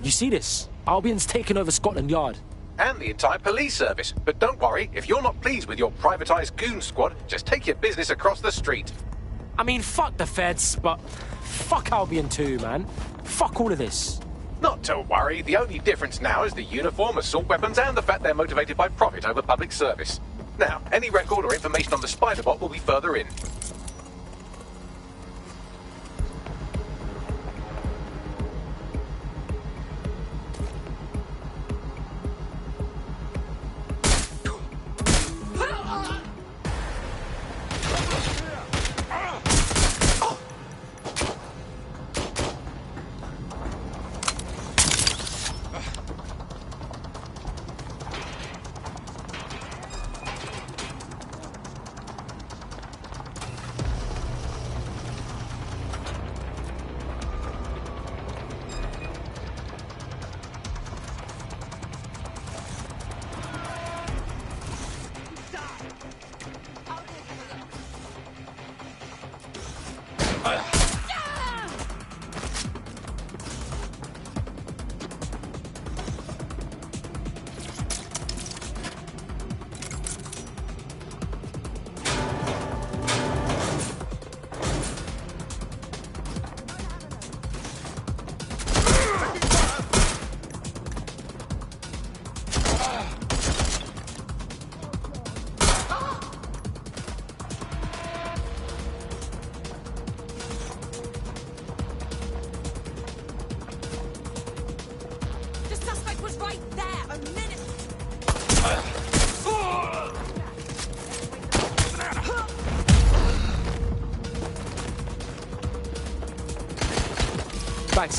You see this? Albion's taken over Scotland Yard. And the entire police service. But don't worry, if you're not pleased with your privatised goon squad, just take your business across the street. I mean, fuck the feds, but fuck Albion too, man. Fuck all of this. Not to worry, the only difference now is the uniform, assault weapons, and the fact they're motivated by profit over public service. Now, any record or information on the Spider-Bot will be further in.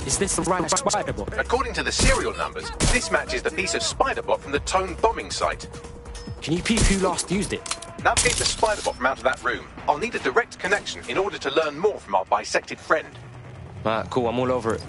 Is this the right Spider-Bot? According to the serial numbers, this matches the piece of Spider-Bot from the Tone bombing site. Can you peep who last used it? Navigate the Spider-Bot from out of that room. I'll need a direct connection in order to learn more from our bisected friend. Alright, cool, I'm all over it.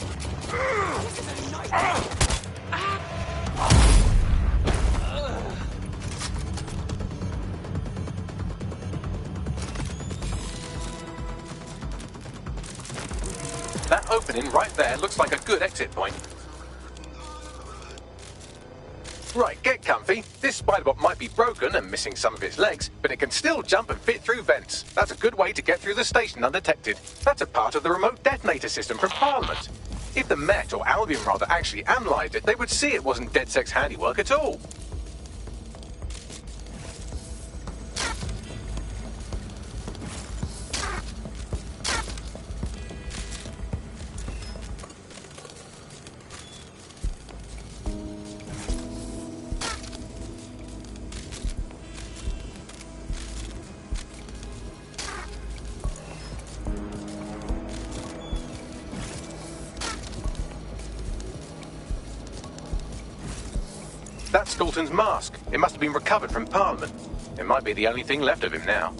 That opening right there looks like a good exit point. Right, get comfy. This Spider-Bot might be broken and missing some of its legs, but it can still jump and fit through vents. That's a good way to get through the station undetected. That's a part of the remote detonator system from Parliament. If the Met, or Albion rather, actually analysed it, they would see it wasn't DedSec's handiwork at all. That's Dalton's mask. It must have been recovered from Parliament. It might be the only thing left of him now.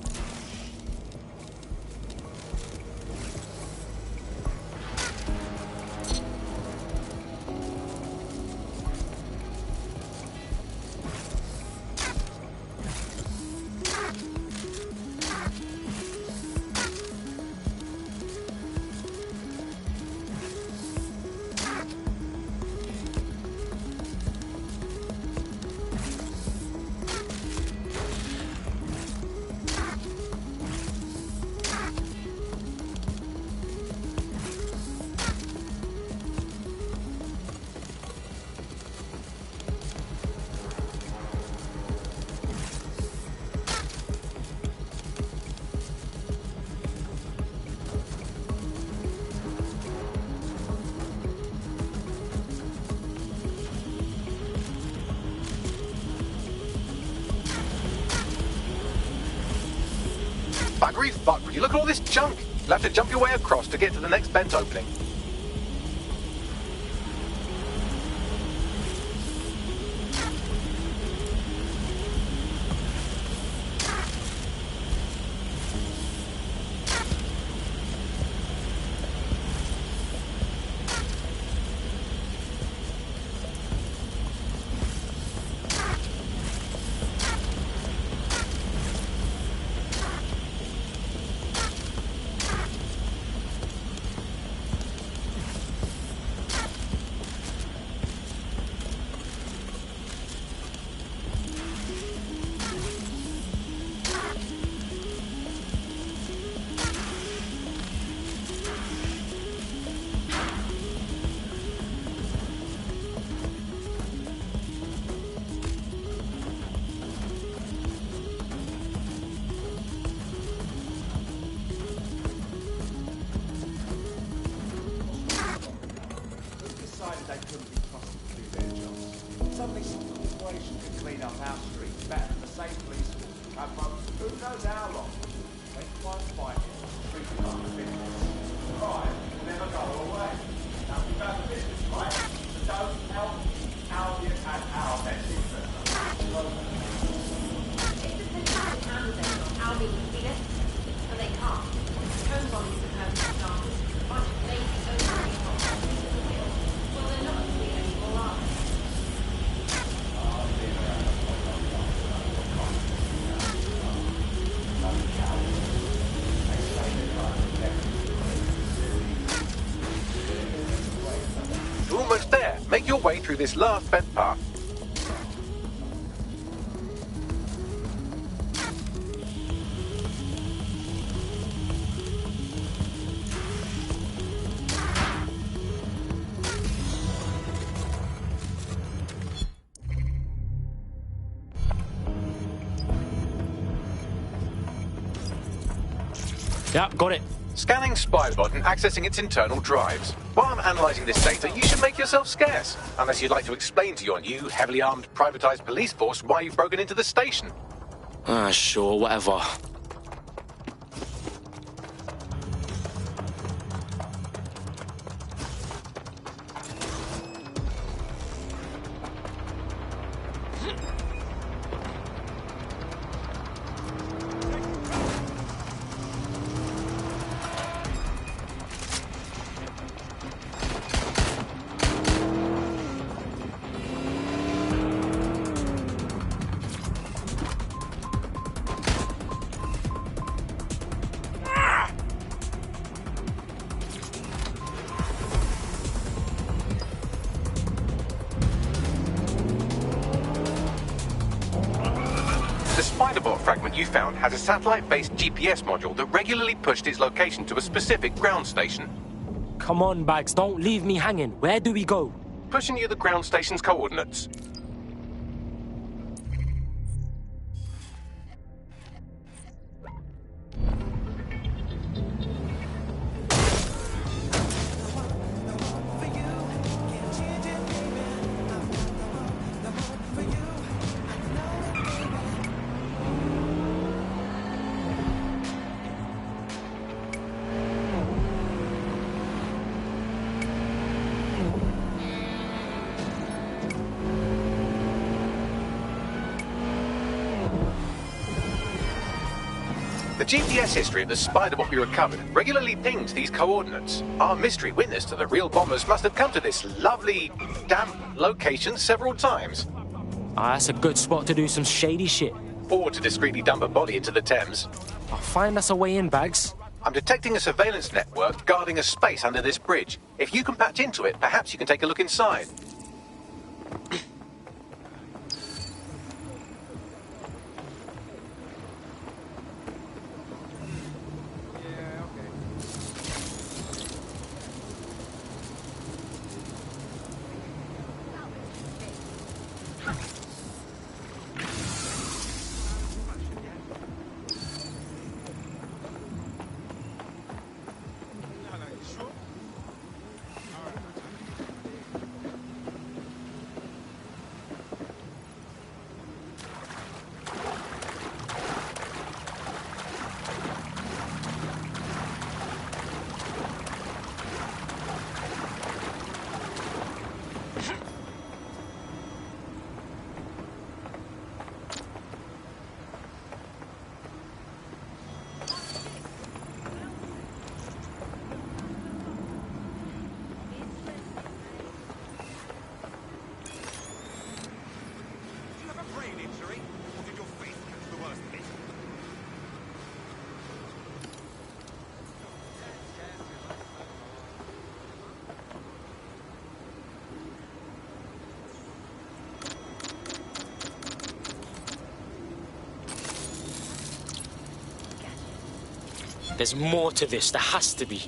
Buggery fuck, would you look at all this junk? You'll have to jump your way across to get to the next vent opening. knows how long? When one fight is crime will never go away. Now we found the business, right? So don't help Albion and our best interest. If the police can handle this, Albion can see this, but they can't. Home bombings have hurt examples. A bunch of lazy social people. Well, they're not clean anymore, are they? You're almost there. Make your way through this last vent path. Yep, got it. Scanning Spybot and accessing its internal drives. While I'm analysing this data, you should make yourself scarce. Unless you'd like to explain to your new, heavily armed, privatised police force why you've broken into the station. Sure, whatever. The Spiderbot fragment you found has a satellite-based GPS module that regularly pushed its location to a specific ground station. Come on, Bags, don't leave me hanging. Where do we go? Pushing you the ground station's coordinates. The GPS history of the Spiderbot we recovered regularly pings these coordinates. Our mystery witness to the real bombers must have come to this lovely, damp location several times. That's a good spot to do some shady shit. Or to discreetly dump a body into the Thames. I'll find us a way in, Bags. I'm detecting a surveillance network guarding a space under this bridge. If you can patch into it, perhaps you can take a look inside. There's more to this, there has to be.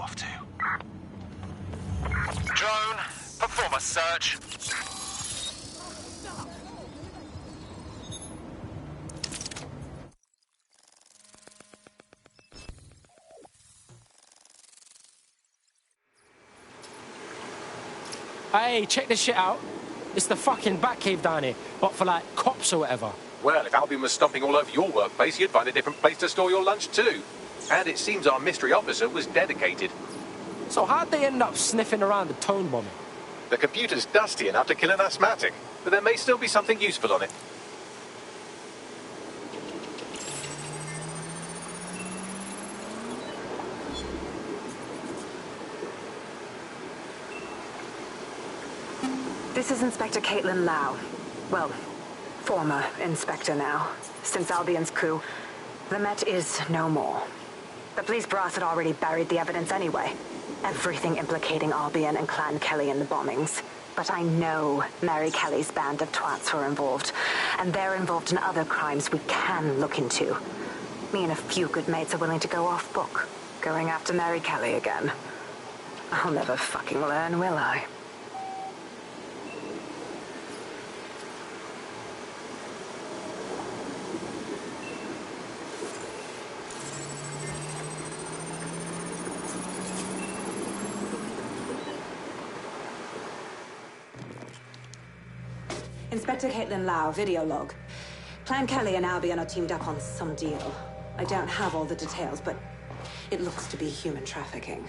off to. Drone, perform a search. Hey, check this shit out. It's the fucking Batcave down here, but for like cops or whatever. Well, if Albion was stomping all over your workplace, you'd find a different place to store your lunch too. And it seems our mystery officer was dedicated. So how'd they end up sniffing around the tone bombing? The computer's dusty enough to kill an asthmatic, but there may still be something useful on it. This is Inspector Caitlin Lau. Well, former inspector now. Since Albion's coup, the Met is no more. The police brass had already buried the evidence anyway. Everything implicating Albion and Clan Kelly in the bombings. But I know Mary Kelly's band of twats were involved, and they're involved in other crimes we can look into. Me and a few good mates are willing to go off book, going after Mary Kelly again. I'll never fucking learn, will I? Inspector Caitlin Lau, video log. Clan Kelly and Albion are teamed up on some deal. I don't have all the details, but it looks to be human trafficking.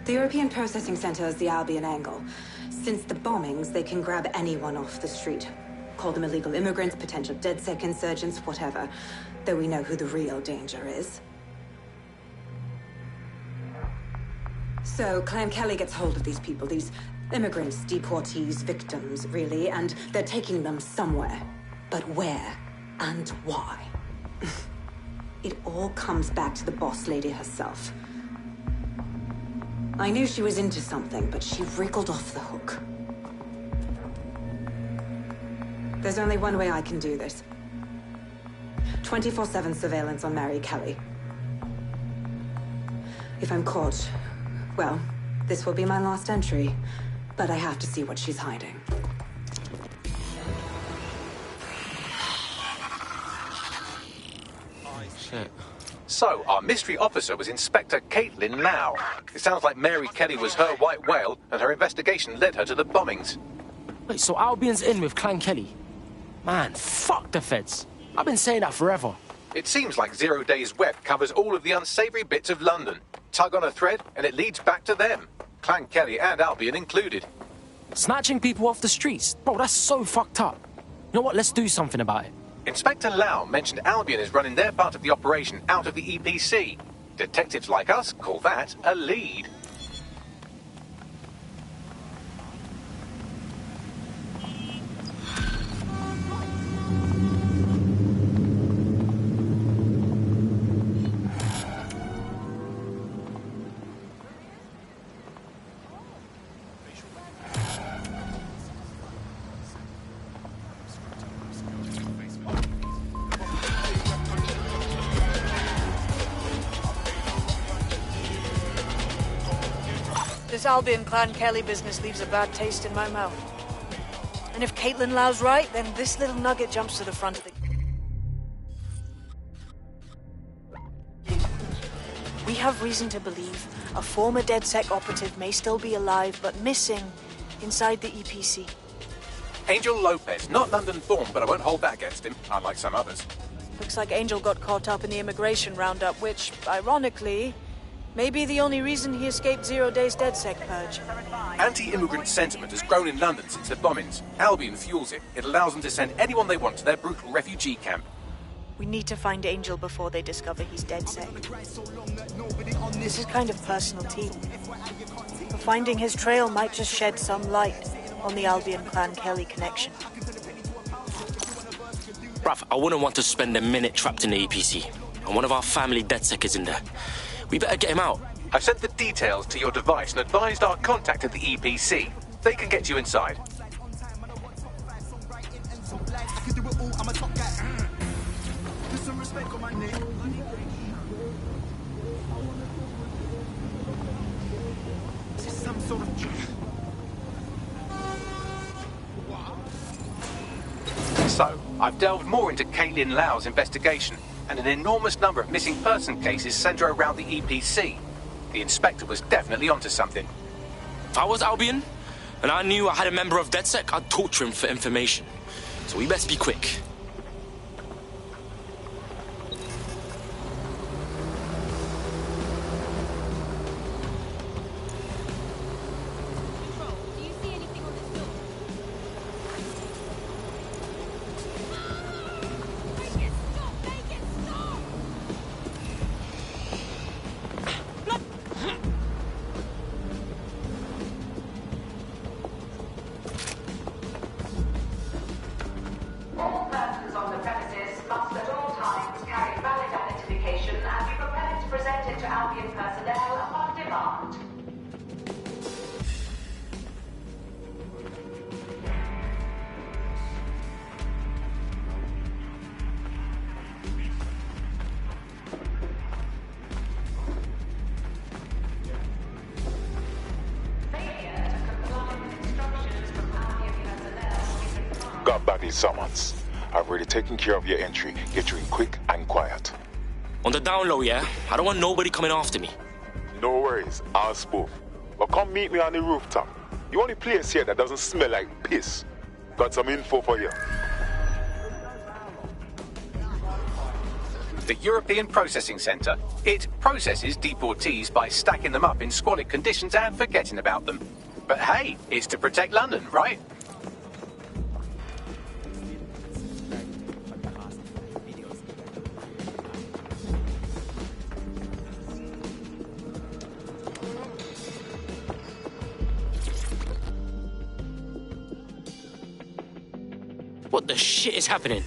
The European Processing Center is the Albion angle. Since the bombings, they can grab anyone off the street. Call them illegal immigrants, potential DedSec insurgents, whatever. Though we know who the real danger is. So, Clan Kelly gets hold of these people, these immigrants, deportees, victims, really, and they're taking them somewhere. But where and why? It all comes back to the boss lady herself. I knew she was into something, but she wriggled off the hook. There's only one way I can do this. 24/7 surveillance on Mary Kelly. If I'm caught, well, this will be my last entry. But I have to see what she's hiding. Shit. So, our mystery officer was Inspector Caitlin Lau. It sounds like Mary Kelly was her white whale, and her investigation led her to the bombings. Wait, so Albion's in with Clan Kelly? Man, fuck the feds. I've been saying that forever. It seems like Zero Days Web covers all of the unsavory bits of London. Tug on a thread, and it leads back to them. Clan Kelly and Albion included. Snatching people off the streets? Bro, that's so fucked up. You know what? Let's do something about it. Inspector Lau mentioned Albion is running their part of the operation out of the EPC. Detectives like us call that a lead. This Albion Clan Kelly business leaves a bad taste in my mouth. And if Caitlin Lau's right, then this little nugget jumps to the front of the... We have reason to believe a former DedSec operative may still be alive, but missing inside the EPC. Angel Lopez, not London-born, but I won't hold that against him, unlike some others. Looks like Angel got caught up in the immigration roundup, which, ironically, may be the only reason he escaped 0 Days DedSec purge. Anti-immigrant sentiment has grown in London since the bombings. Albion fuels it. It allows them to send anyone they want to their brutal refugee camp. We need to find Angel before they discover he's DedSec. This is kind of personal too. But finding his trail might just shed some light on the Albion Clan Kelly connection. Bruv, I wouldn't want to spend a minute trapped in the EPC. And one of our family DedSec is in there. We better get him out. I've sent the details to your device and advised our contact at the EPC. They can get you inside. So, I've delved more into Caitlin Lau's investigation, and an enormous number of missing person cases center around the EPC. The inspector was definitely onto something. If I was Albion, and I knew I had a member of DedSec, I'd torture him for information. So we best be quick. Do you see anything on this door? Make it stop! Make it stop! All persons on the premises must at all times carry valid identification and be prepared to present it to Albion personnel upon demand. Failure to comply with instructions from Albion personnel will be confirmed. Got back these summons. I've already taken care of your entry. Get you in quick and quiet. On the down low, yeah? I don't want nobody coming after me. No worries, I'll spoof. But come meet me on the rooftop. The only place here that doesn't smell like piss. Got some info for you. The European Processing Center. It processes deportees by stacking them up in squalid conditions and forgetting about them. But hey, it's to protect London, right? What the shit is happening?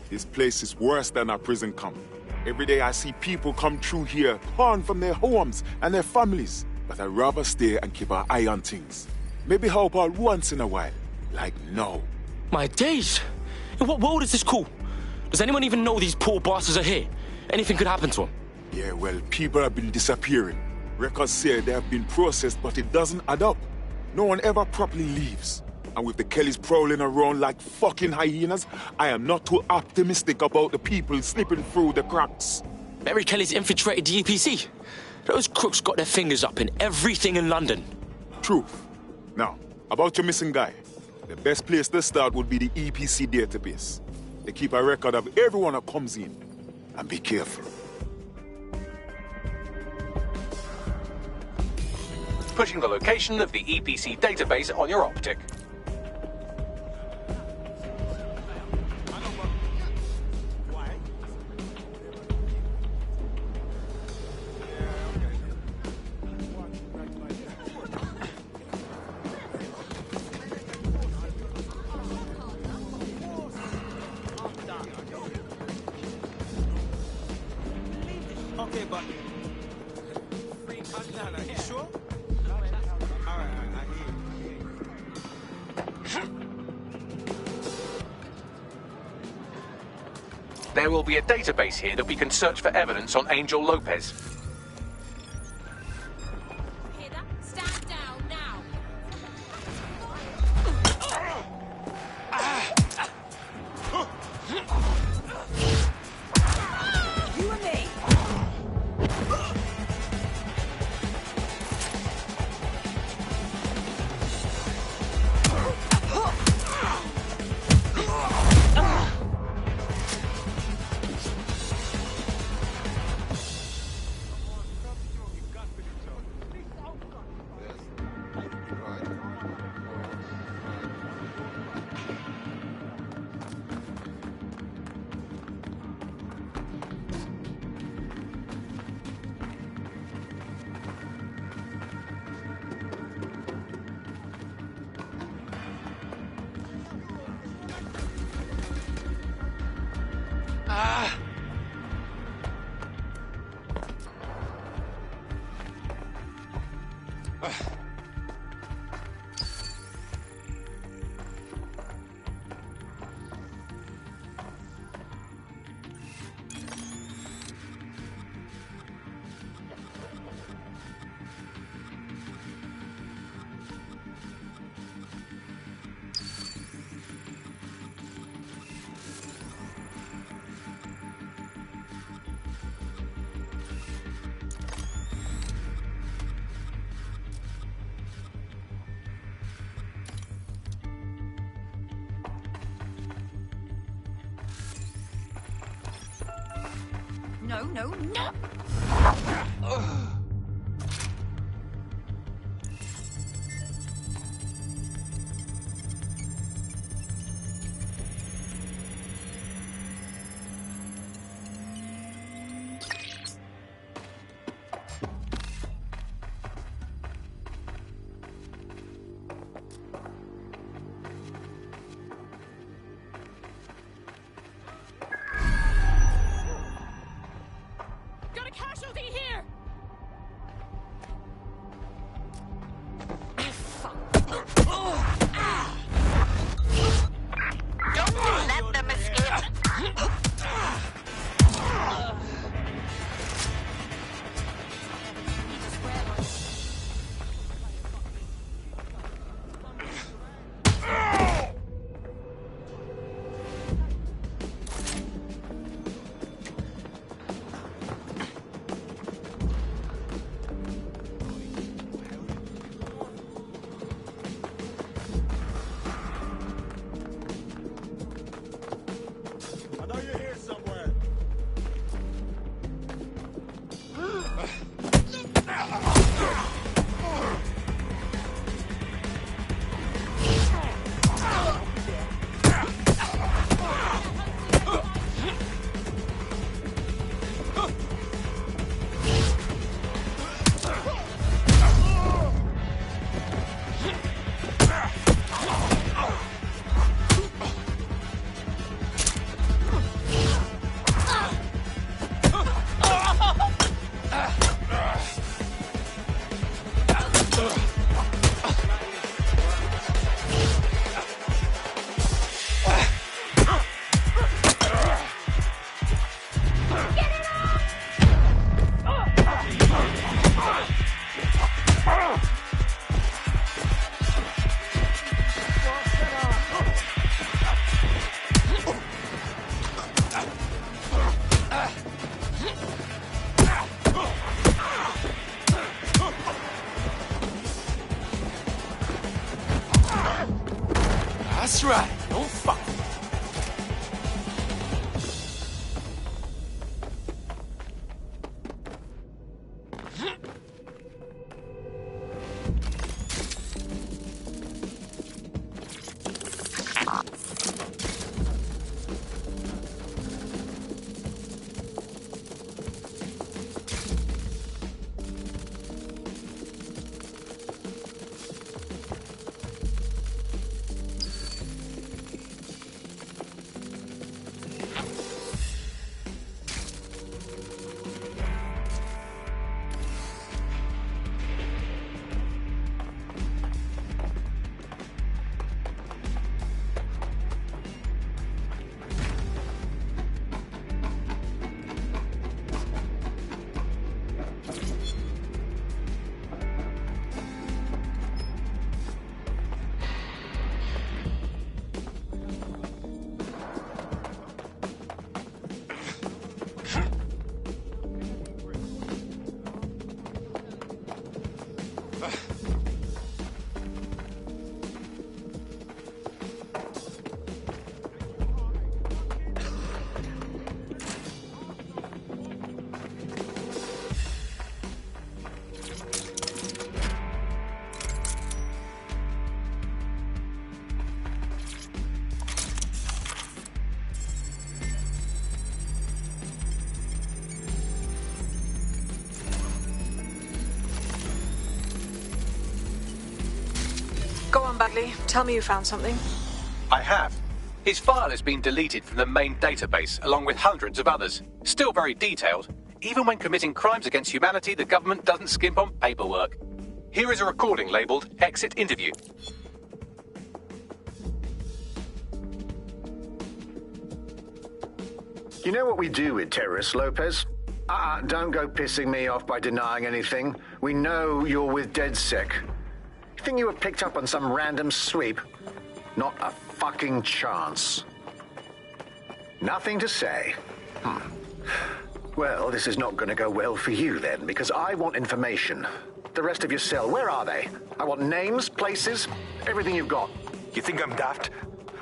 This place is worse than a prison camp. Every day I see people come through here, torn from their homes and their families. But I'd rather stay and keep an eye on things. Maybe help out once in a while. Like now. My days! In what world is this cool? Does anyone even know these poor bastards are here? Anything could happen to them. Yeah, well, people have been disappearing. Records say they have been processed, but it doesn't add up. No one ever properly leaves. And with the Kellys prowling around like fucking hyenas, I am not too optimistic about the people slipping through the cracks. Mary Kelly's infiltrated the EPC. Those crooks got their fingers up in everything in London. Truth. Now, about your missing guy. The best place to start would be the EPC database. They keep a record of everyone that comes in. And be careful. Pushing the location of the EPC database on your optic. Okay, but... Are you sure? Alright, I hear you. There will be a database here that we can search for evidence on Angel Lopez. Hear that? Stand down now. You and me. No, no, no! Got a casualty here! Don't let them escape! I know you're here somewhere. That's right. Don't fuck. Go on, Bagley. Tell me you found something. I have. His file has been deleted from the main database, along with hundreds of others. Still very detailed. Even when committing crimes against humanity, the government doesn't skimp on paperwork. Here is a recording labeled Exit Interview. You know what we do with terrorists, Lopez? Don't go pissing me off by denying anything. We know you're with DedSec. You think you were picked up on some random sweep? Not a fucking chance. Nothing to say. Well, this is not going to go well for you then, because I want information. The rest of your cell, where are they? I want names, places, everything you've got. You think I'm daft?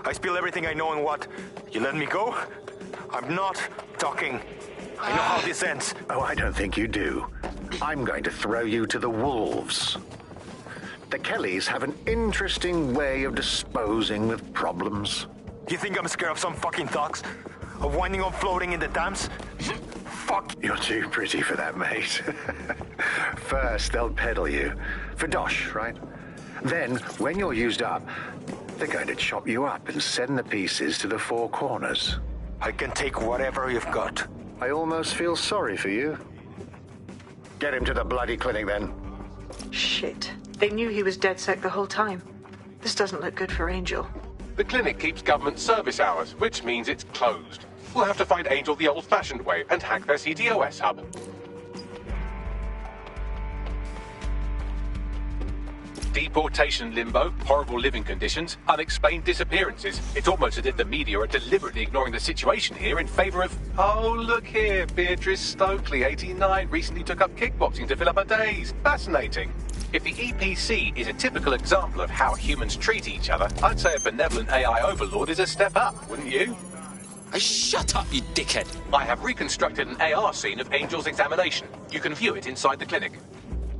I spill everything I know and what? You let me go? I'm not talking. I know how this ends. Oh, I don't think you do. I'm going to throw you to the wolves. The Kellys have an interesting way of disposing of problems. You think I'm scared of some fucking thugs? Of winding up floating in the dams? Fuck. You're too pretty for that, mate. First, they'll peddle you. For dosh, right? Then, when you're used up, they're going to chop you up and send the pieces to the Four Corners. I can take whatever you've got. I almost feel sorry for you. Get him to the bloody clinic, then. Shit. They knew he was DedSec the whole time. This doesn't look good for Angel. The clinic keeps government service hours, which means it's closed. We'll have to find Angel the old-fashioned way and hack their CTOS hub. Deportation limbo, horrible living conditions, unexplained disappearances. It's almost as if the media are deliberately ignoring the situation here in favor of... Oh, look here, Beatrice Stokely, 89, recently took up kickboxing to fill up her days. Fascinating. If the EPC is a typical example of how humans treat each other, I'd say a benevolent AI overlord is a step up, wouldn't you? Shut up, you dickhead. I have reconstructed an AR scene of Angel's examination. You can view it inside the clinic.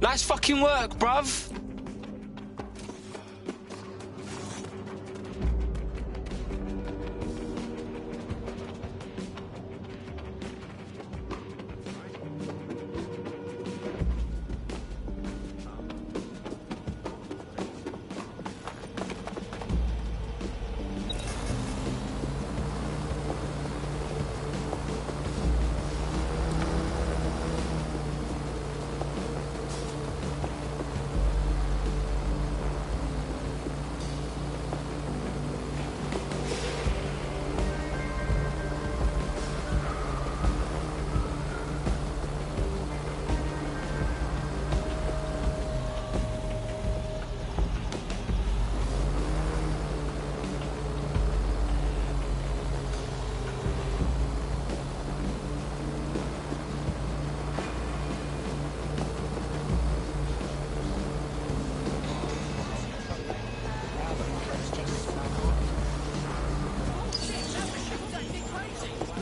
Nice fucking work, bruv.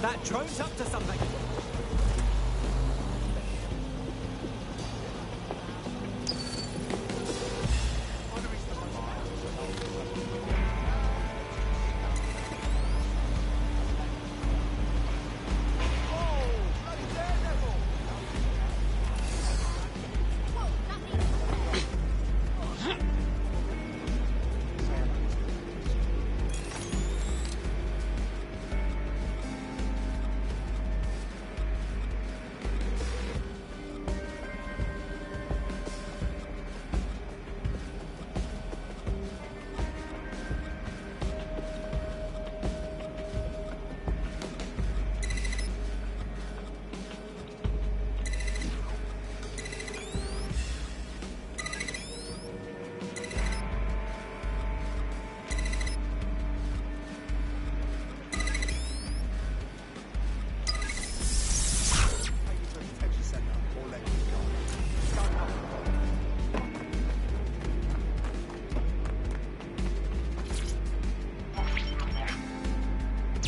That drone's up to something.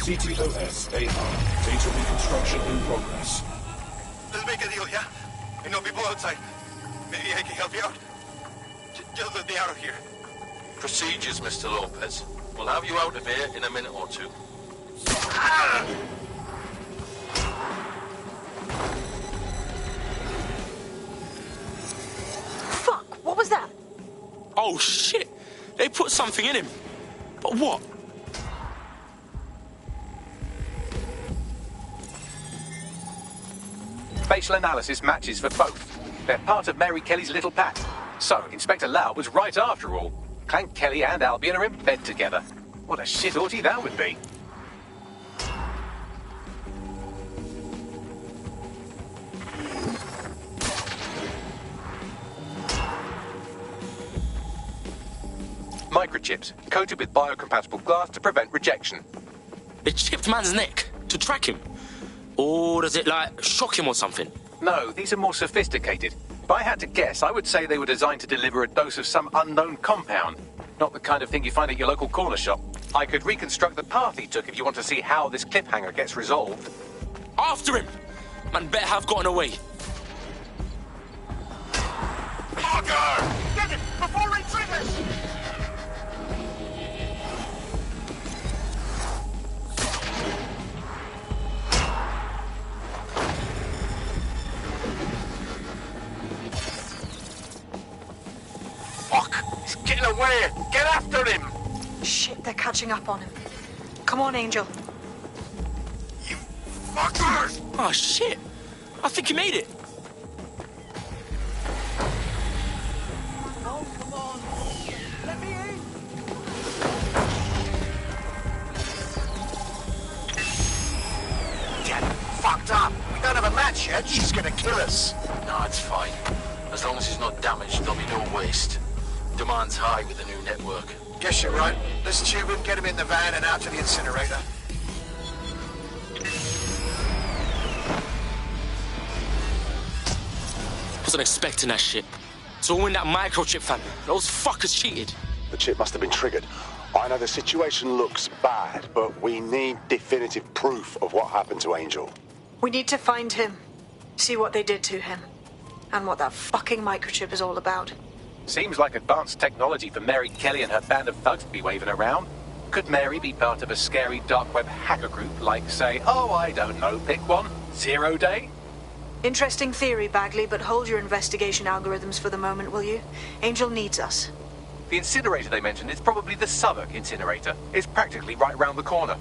CTOS AR. Data reconstruction in progress. Let's make a deal, yeah? I know people outside. Maybe I can help you out. Just let me out of here. Procedures, Mr. Lopez. We'll have you out of here in a minute or two. Fuck, what was that? Oh shit! They put something in him. But what? Facial analysis matches for both. They're part of Mary Kelly's little pack. So, Inspector Lau was right after all. Clank Kelly and Albion are in bed together. What a shit orgy that would be. Microchips, coated with biocompatible glass to prevent rejection. It chipped man's neck to track him. Or does it, like, shock him or something? No, these are more sophisticated. If I had to guess, I would say they were designed to deliver a dose of some unknown compound. Not the kind of thing you find at your local corner shop. I could reconstruct the path he took if you want to see how this cliffhanger gets resolved. After him! Man better have gotten away. Parker! Get him before he triggers! Fuck! He's getting away! Get after him! Shit, they're catching up on him. Come on, Angel. Fuckers! Oh, shit. I think he made it. Oh, come on. Let me in. Get fucked up! We don't have a match yet. She's gonna kill us. No, it's fine. As long as he's not damaged, there'll be no waste. Demand's high with the new network. Guess you're right. Let's tube him, get him in the van and out to the incinerator. Wasn't expecting that shit. It's all in that microchip, fam. Those fuckers cheated. The chip must have been triggered. I know the situation looks bad, but we need definitive proof of what happened to Angel. We need to find him. See what they did to him. And what that fucking microchip is all about. Seems like advanced technology for Mary Kelly and her band of thugs to be waving around. Could Mary be part of a scary dark web hacker group like, say, oh, I don't know, pick one, Zero Day? Interesting theory, Bagley, but hold your investigation algorithms for the moment, will you? Angel needs us. The incinerator they mentioned is probably the Southwark incinerator. It's practically right round the corner.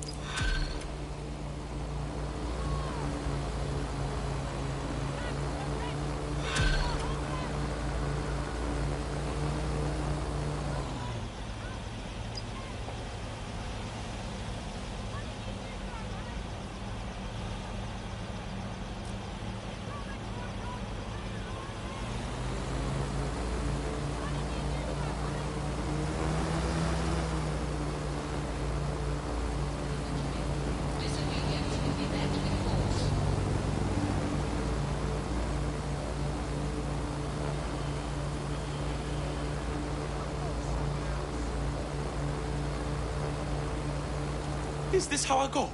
Is this how I go?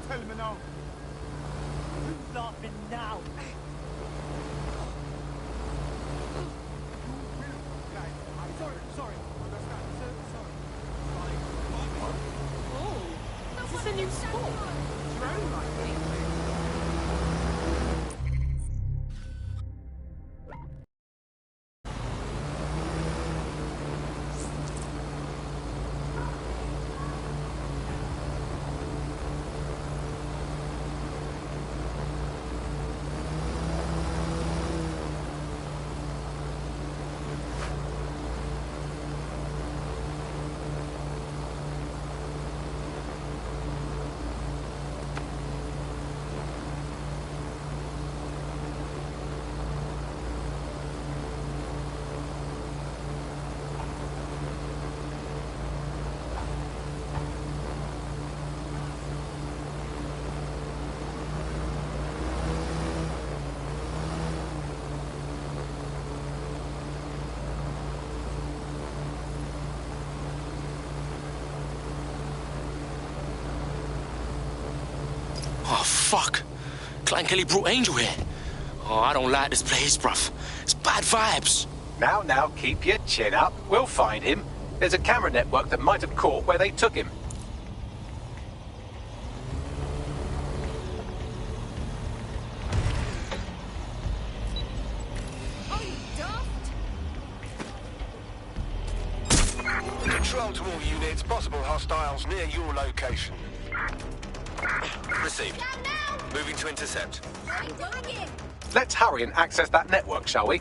Tell me now. Who's laughing now? Sorry. Oh, is this a new sport? Drone racing? Oh, fuck. Clan Kelly brought Angel here. Oh, I don't like this place, bruv. It's bad vibes. Now, keep your chin up. We'll find him. There's a camera network that might have caught where they took him. Control to all units, possible hostiles near your location. Received. Moving to intercept. Let's hurry and access that network, shall we?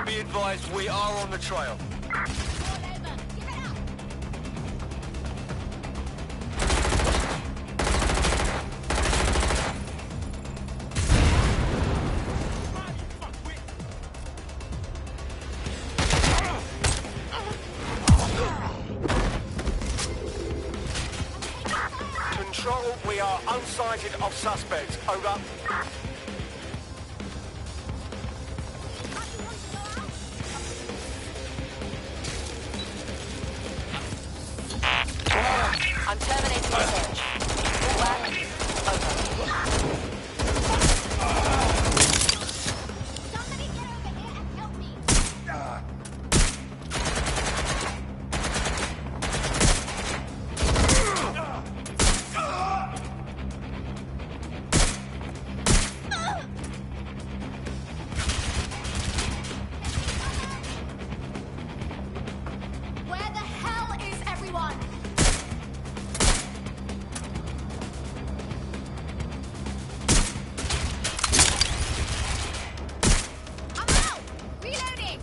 Be advised, we are on the trail. Control, we are unsighted of suspects. Over. I'm terminating the search. Pull back. Over. Where the hell is everyone? Reloading!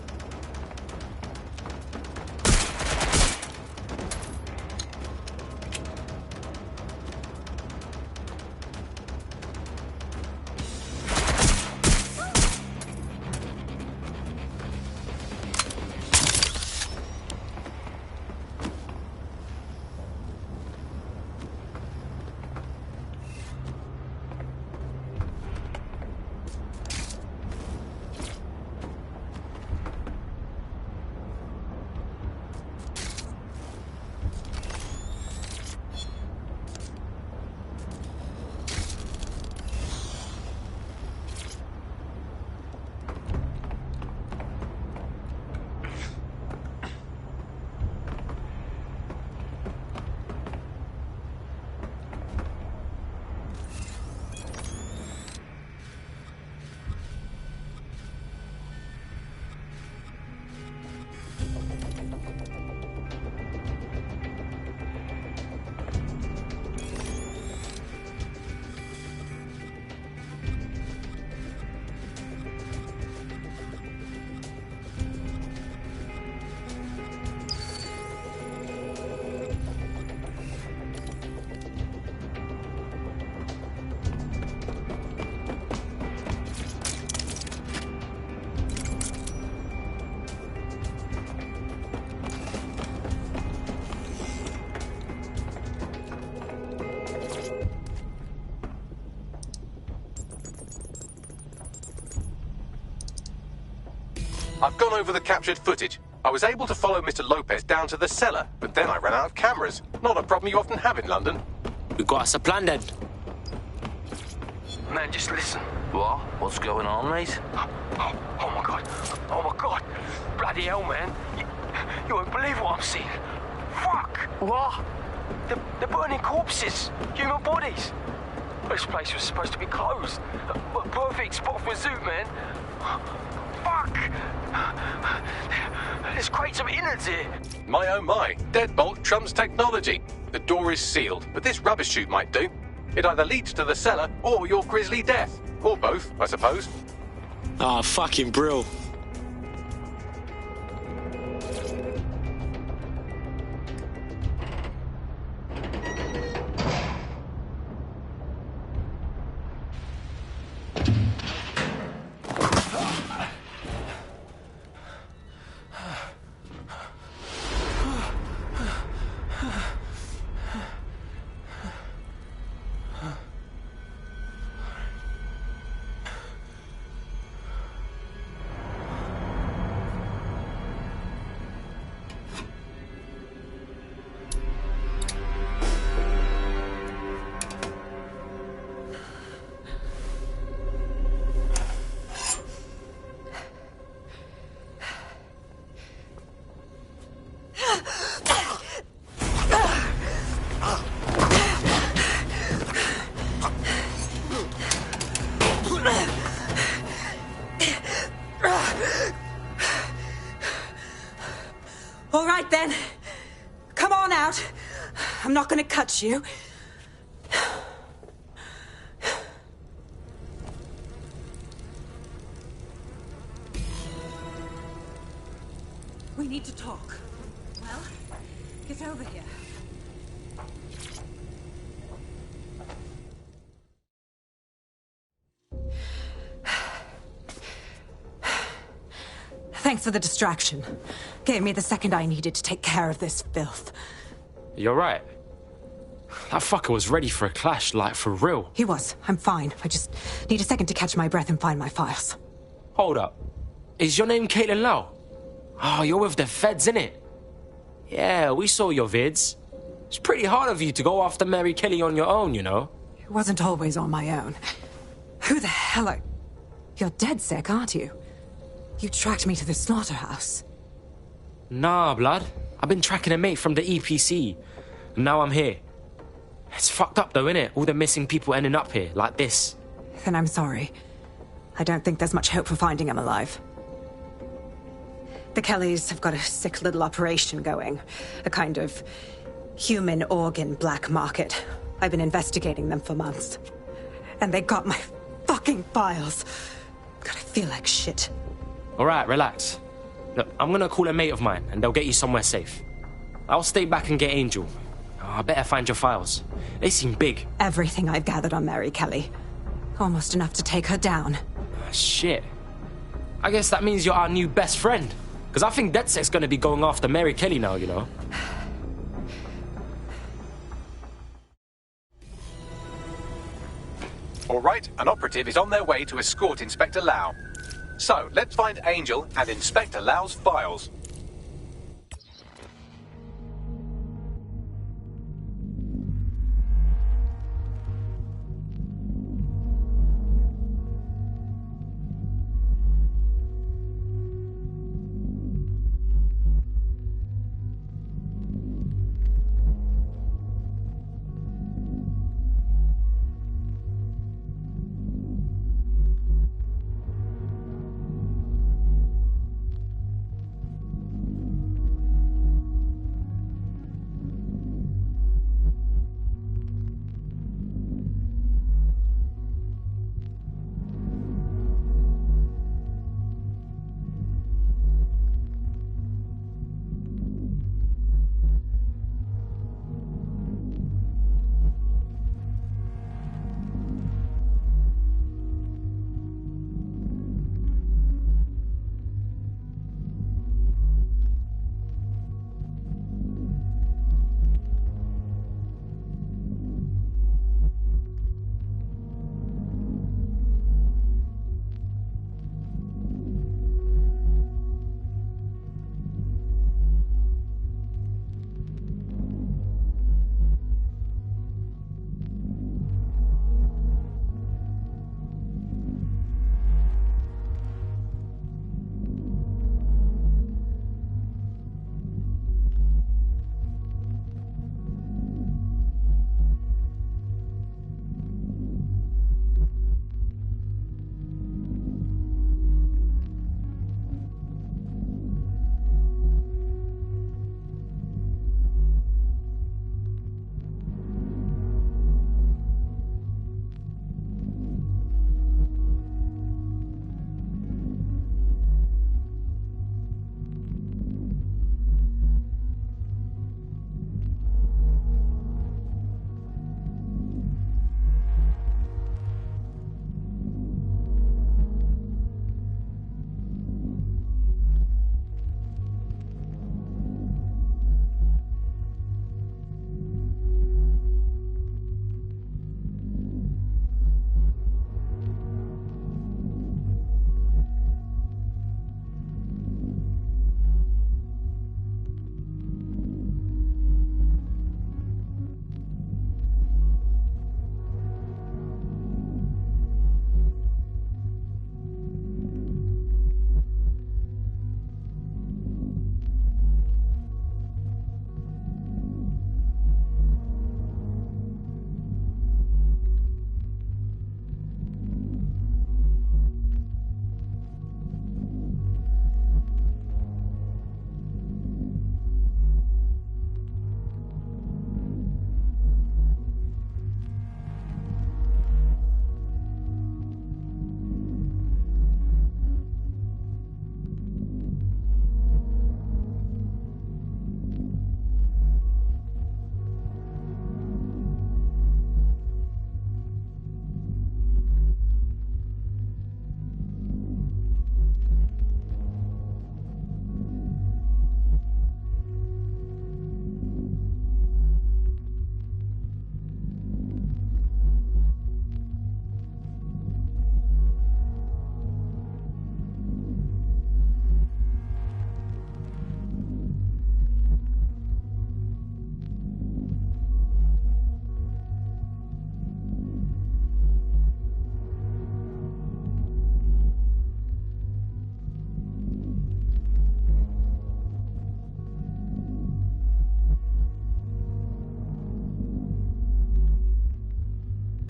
I've gone over the captured footage. I was able to follow Mr. Lopez down to the cellar, but then I ran out of cameras. Not a problem you often have in London. We got us a plan then. Man, just listen. What? What's going on, mate? Oh my god. Oh my god. Bloody hell, man. You won't believe what I'm seeing. Fuck. What? They're burning corpses. Human bodies. This place was supposed to be closed. A perfect spot for a zoo, man. Fuck. There's crates of innards here. My oh my, deadbolt trumps technology. The door is sealed, but this rubbish chute might do. It either leads to the cellar or your grisly death. Or both, I suppose. Ah, fucking brill. All right, then. Come on out. I'm not gonna cut you. We need to talk. Well, get over here. Thanks for the distraction. Gave me the second I needed to take care of this filth. You're right. That fucker was ready for a clash, like for real. He was. I'm fine. I just need a second to catch my breath and find my files. Hold up. Is your name Caitlin Lau? Oh, you're with the feds, innit? Yeah, we saw your vids. It's pretty hard of you to go after Mary Kelly on your own, you know? It wasn't always on my own. Who the hell are... You're dead sick, aren't you? You tracked me to the slaughterhouse. Nah, blood. I've been tracking a mate from the EPC. And now I'm here. It's fucked up though, innit? All the missing people ending up here, like this. Then I'm sorry. I don't think there's much hope for finding him alive. The Kellys have got a sick little operation going. A kind of human organ black market. I've been investigating them for months. And they got my fucking files. God, I feel like shit. Alright, relax. Look, I'm gonna call a mate of mine, and they'll get you somewhere safe. I'll stay back and get Angel. Oh, I better find your files. They seem big. Everything I've gathered on Mary Kelly. Almost enough to take her down. Shit. I guess that means you're our new best friend. Because I think DedSec's gonna be going after Mary Kelly now, you know? All right, an operative is on their way to escort Inspector Lau. So, let's find Angel and Inspector Lau's files.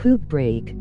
poop break.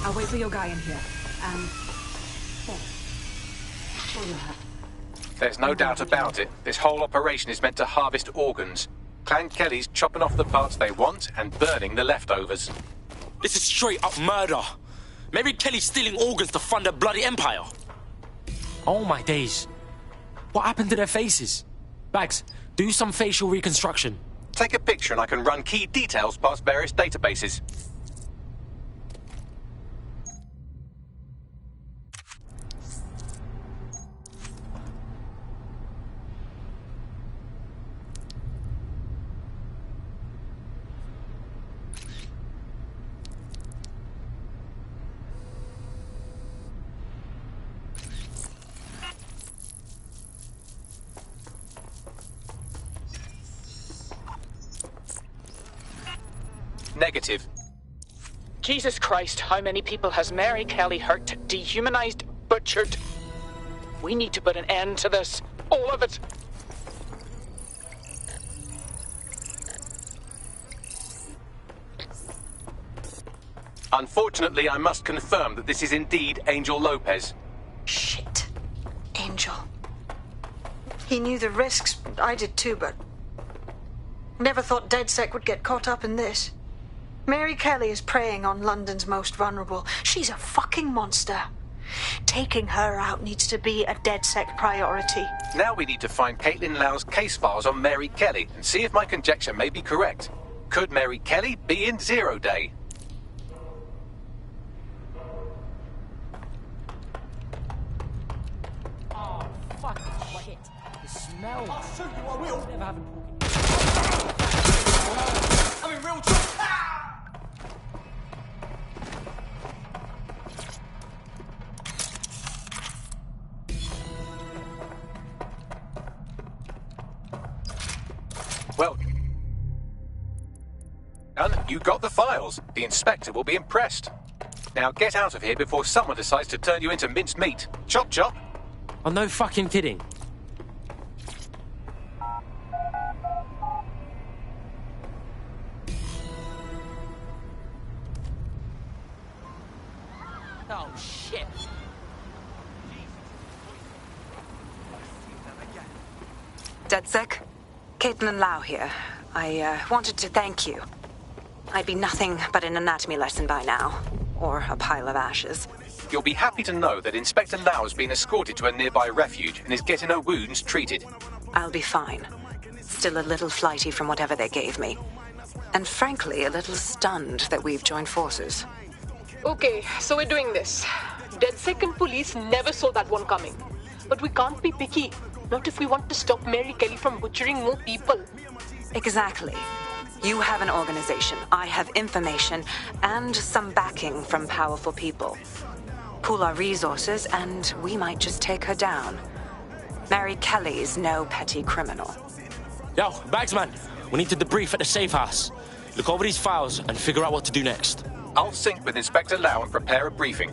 I'll wait for your guy in here. And... There's no doubt about it. This whole operation is meant to harvest organs. Clan Kelly's chopping off the parts they want and burning the leftovers. This is straight up murder. Mary Kelly's stealing organs to fund a bloody empire. Oh my days. What happened to their faces? Bags, do some facial reconstruction. Take a picture and I can run key details past various databases. Negative. Jesus Christ, how many people has Mary Kelly hurt, dehumanized, butchered? We need to put an end to this. All of it. Unfortunately, I must confirm that this is indeed Angel Lopez. Shit. Angel. He knew the risks. I did too, but... never thought DedSec would get caught up in this. Mary Kelly is preying on London's most vulnerable. She's a fucking monster. Taking her out needs to be a DedSec priority. Now we need to find Caitlin Lau's case files on Mary Kelly and see if my conjecture may be correct. Could Mary Kelly be in Zero Day? Oh, fuck shit. The smell. I'll shoot you, I will. Never happened. I'm in real trouble. Well, done. You got the files. The inspector will be impressed. Now get out of here before someone decides to turn you into minced meat. Chop chop. Oh, no fucking kidding. Oh, shit. DedSec? Caitlin Lau here. I wanted to thank you. I'd be nothing but an anatomy lesson by now. Or a pile of ashes. You'll be happy to know that Inspector Lau has been escorted to a nearby refuge and is getting her wounds treated. I'll be fine. Still a little flighty from whatever they gave me. And frankly, a little stunned that we've joined forces. Okay, so we're doing this. DedSec and police never saw that one coming. But we can't be picky. Not if we want to stop Mary Kelly from butchering more people. Exactly. You have an organization, I have information, and some backing from powerful people. Pool our resources, and we might just take her down. Mary Kelly's no petty criminal. Yo, Bagsman, we need to debrief at the safe house. Look over these files and figure out what to do next. I'll sync with Inspector Lau and prepare a briefing.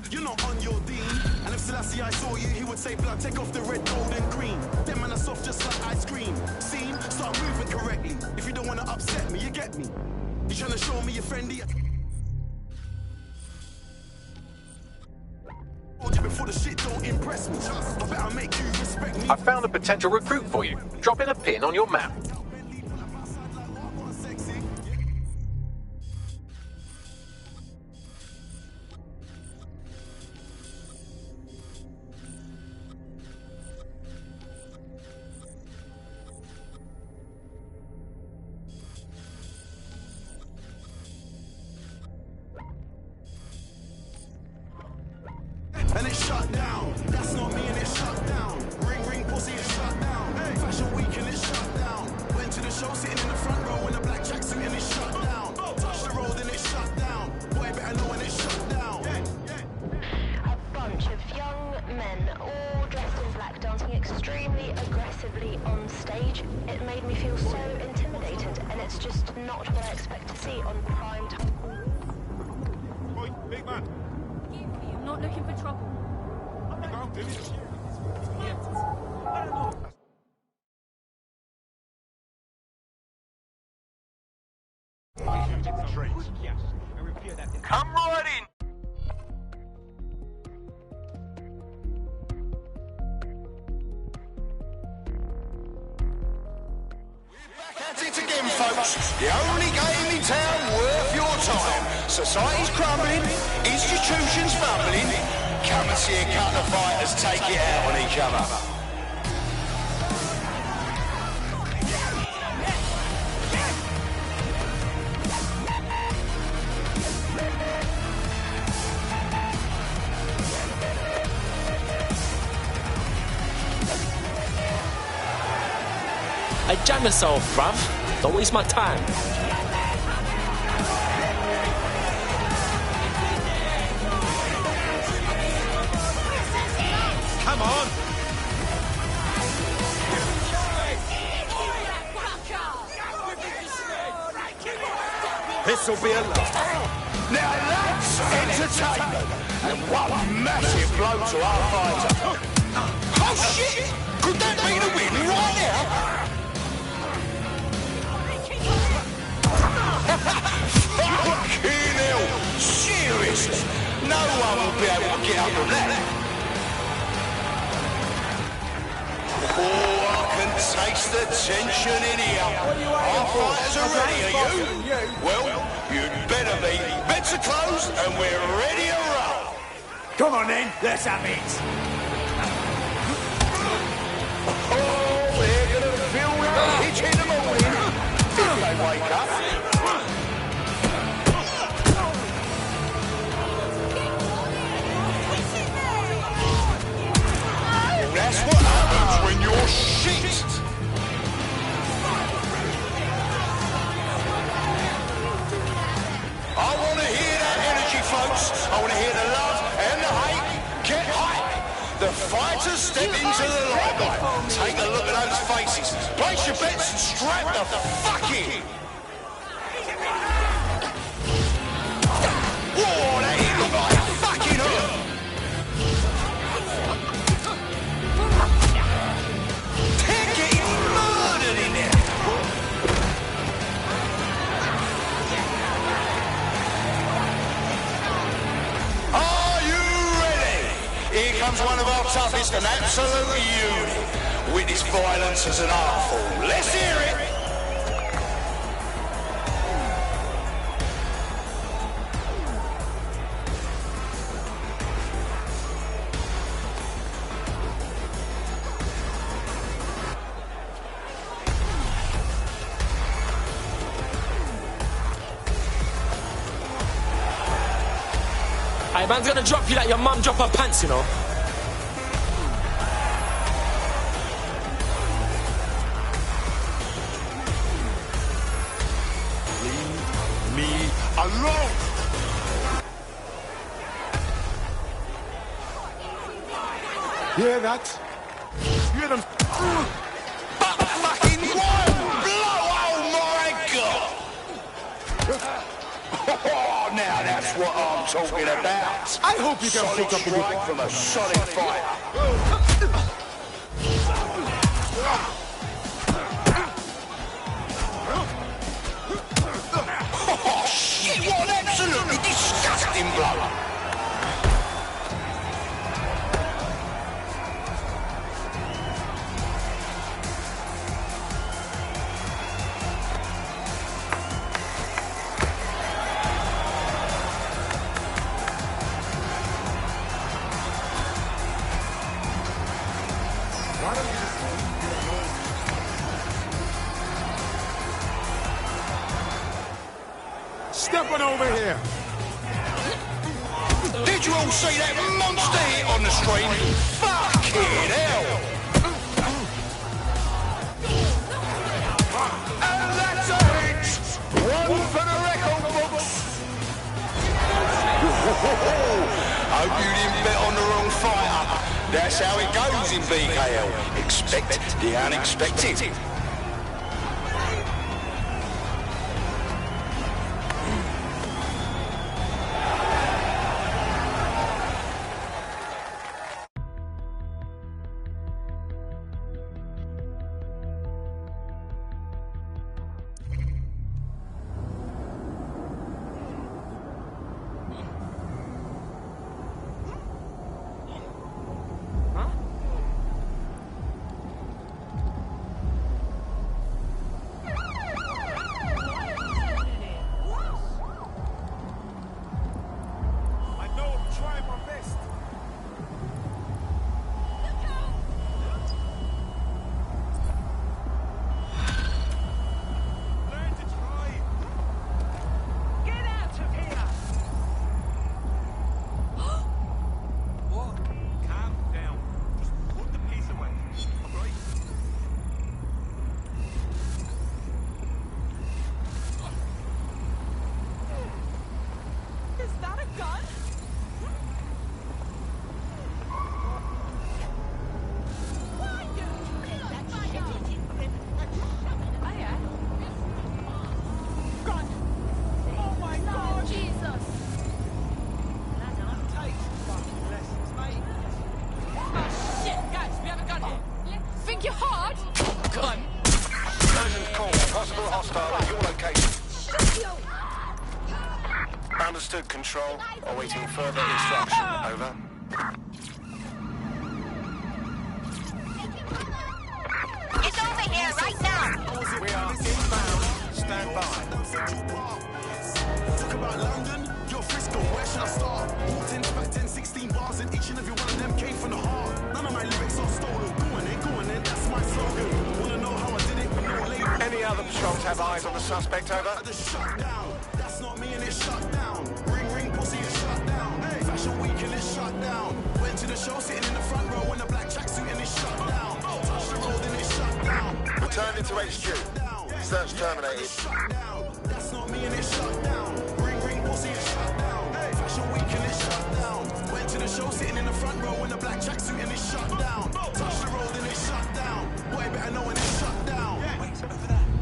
You're not on your dean. And if Selassie I saw you, he would say, blood, take off the red, gold, and green. Them man are soft just like ice cream. Scene, start moving correctly. If you don't want to upset me, you get me. You trying to show me you're friendly? Before the shit don't impress me. I better make you respect me. I found a potential recruit for you. Drop in a pin on your map. And it's shut down. That's not me and it's shut down. Ring, ring, pussy, it's shut down. Hey. Fashion week and it's shut down. Went to the show sitting in the front row in a black tracksuit and it's shut down. Touch the road and it's shut down. Boy, better know when it's shut down. A bunch of young men, all dressed in black, dancing extremely aggressively on stage. It made me feel so intimidated, and it's just not what I expect to see on prime time. Oi, big man. I'm not looking for trouble. Calm, dude. infantry. Come right in. That's it again, folks. The only game in town worth your time. Society's crumbling, institutions fumbling. Come and see a couple of fighters take it out on each other. Hey, jam yourself, bruv. Don't waste my time. Come on. This'll be a lot. Now that's entertainment. And one massive blow to our fighter. Oh shit! Could that be the win right now? Fucking hell! Seriously? No one will be able to get up from that. Oh, I can taste the tension in here. Our fighters are ready, are you? Well, you'd better be. Bets are closed and we're ready to roll. Come on then, let's have it. Oh, they're gonna feel that hitch in the morning. If they wake up. That's what happens when you're shit. I want to hear that energy, folks. I want to hear the love and the hate. Get hype. The fighters step into the limelight. Take a look at those faces. Place your bets and strap the fuck in. Whoa, that hit looked like a fucking hook. Comes one of our toughest and absolute unit. Witness violence as an art form. Let's hear it! Hey, man's gonna drop you like your mum drop her pants, you know. Alone! Hear that? Hear them? Fucking wild blow! Oh my god! Oh, now that's what I'm talking about. I hope you can solid pick up a strike from a solid fighter. Oh shit! What an absolutely disgusting blow! Step on over here. Did you all see that monster hit on the screen? Fucking hell! And that's a hit! One for the record books! Hope you didn't bet on the wrong fighter. That's how it goes in BKL. Expect the unexpected. you hard? Gun. Urgent call. Possible hostile at your location. Understood, Control. Awaiting further instruction. Over. It's over here right now. We are inbound. Stand by. Talk about London, you're Frisco, where should I start? Walked in, back 10, 16 bars, and each and every one of them came from the heart. None of my lyrics are stolen. Go on then, that's my slogan. Wanna know how I did it with no label? Any other patrols have eyes on the suspect? Over. The shutdown, that's not me and it's shut down. Ring, pussy, it's shut down. Hey, Fashion Week and it's shut down. Went to the show, sitting in the front row in a black tracksuit and it's shut down. Touch the road and it's shut down. Returned into HQ. Search terminated. That's not me and it's shut down. Ring, pussy, it's shut down. Hey, Fashion Week and it's shut down. Went to the show, sitting in the front row in a black tracksuit and it's shut down. Touch the road and it's shut down. Boy, better know when it's shut down.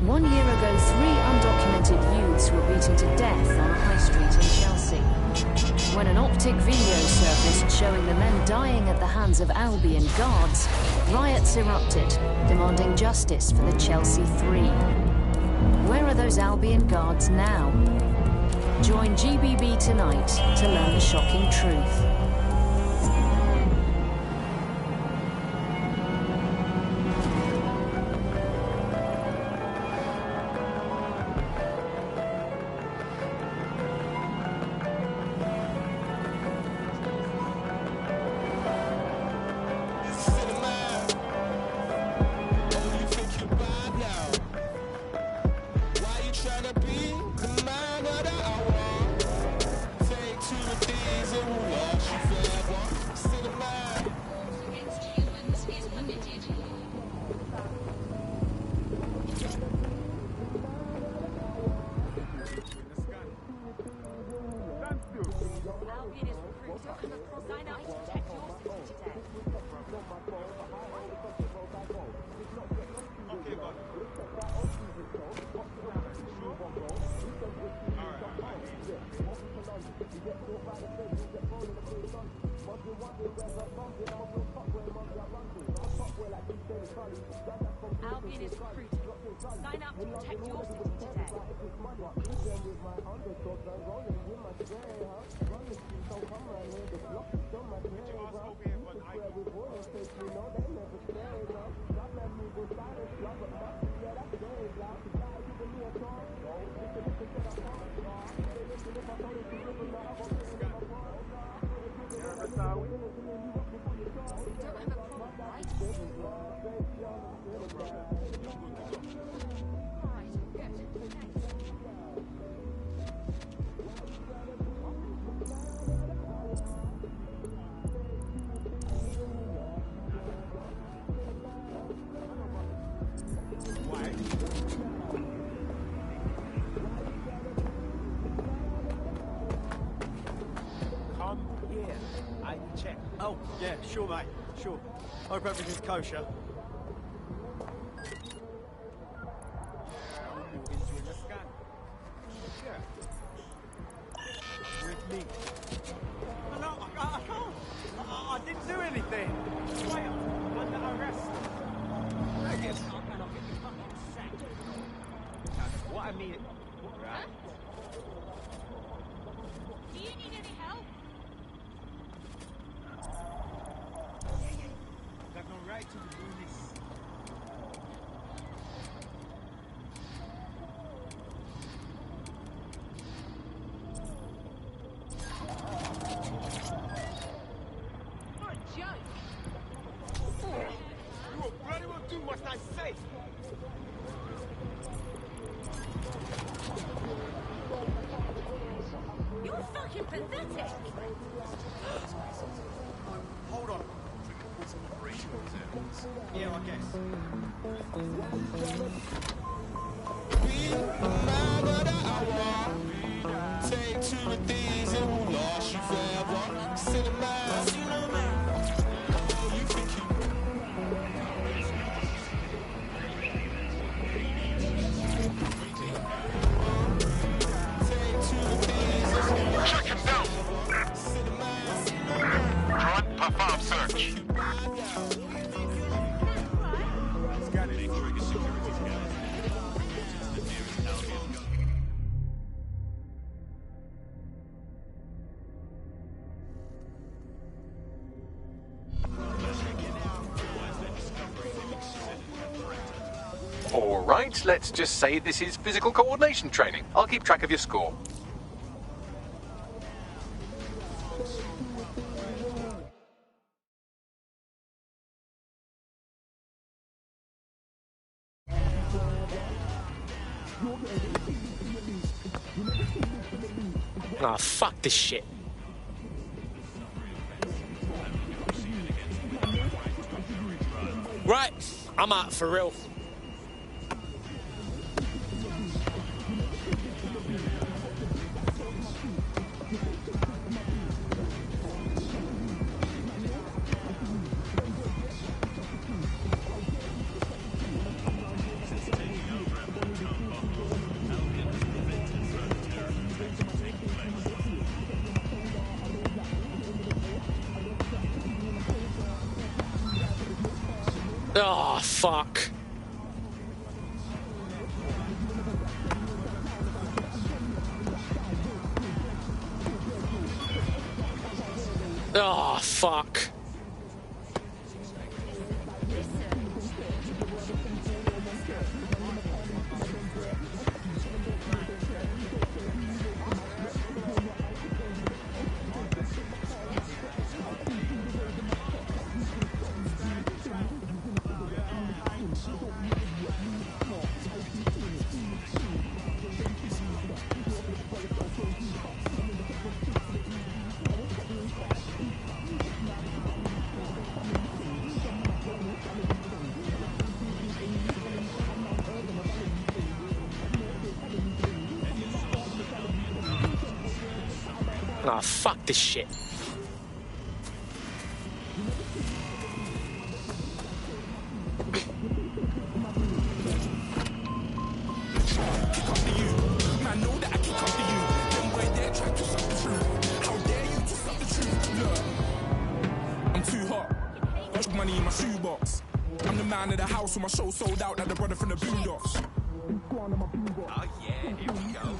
1 year ago, 3 undocumented youths were beaten to death on a high street in Chelsea. When an optic video surfaced showing the men dying at the hands of Albion guards, riots erupted, demanding justice for the Chelsea 3. Where are those Albion guards now? Join GBB tonight to learn the shocking truth. Albion is recruiting. Sign up to protect your city today. Oh, yeah, sure, mate. Sure. Hope everything's kosher. With me. No, I can't. I didn't do anything. Wait, I'm under arrest. What I mean... Right. Do you need any help? I have no right to do this. What a joke! You will bloody well do what I say! You're fucking pathetic! Hold on. Yeah, I guess. Take to the things that will last you forever. Cinema, you know, man. You think Check him down. Front, perform search. All right, let's just say this is physical coordination training. I'll keep track of your score. Ah, fuck this shit. Right, I'm out for real. Oh, fuck. Oh, fuck. Oh, fuck this shit. I'm too hot. Got money in my shoebox. I'm the man of the house when my show sold out like the brother from the Boondocks. Oh yeah, here we go.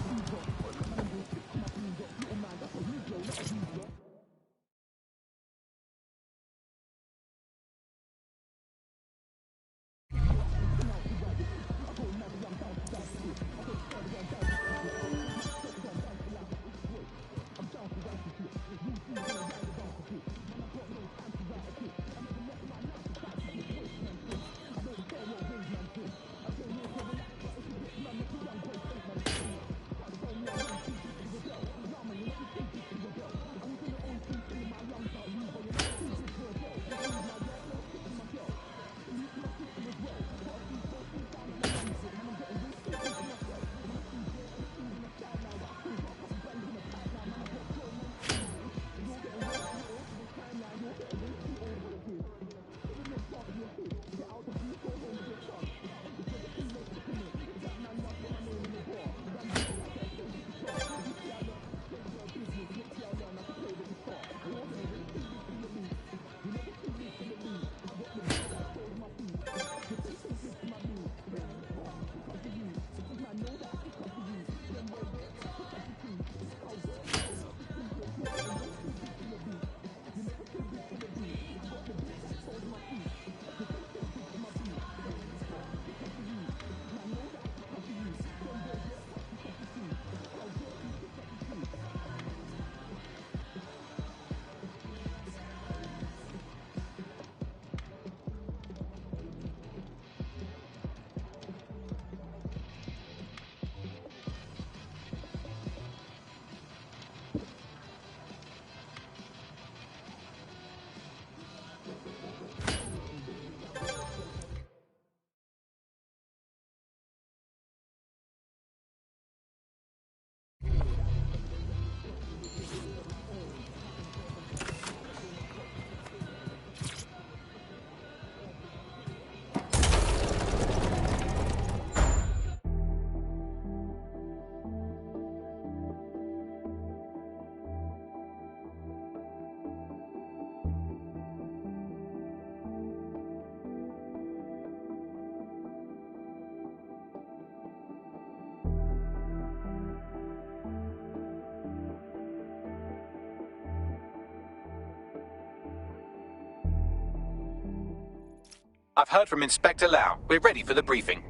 I've heard from Inspector Lau. We're ready for the briefing.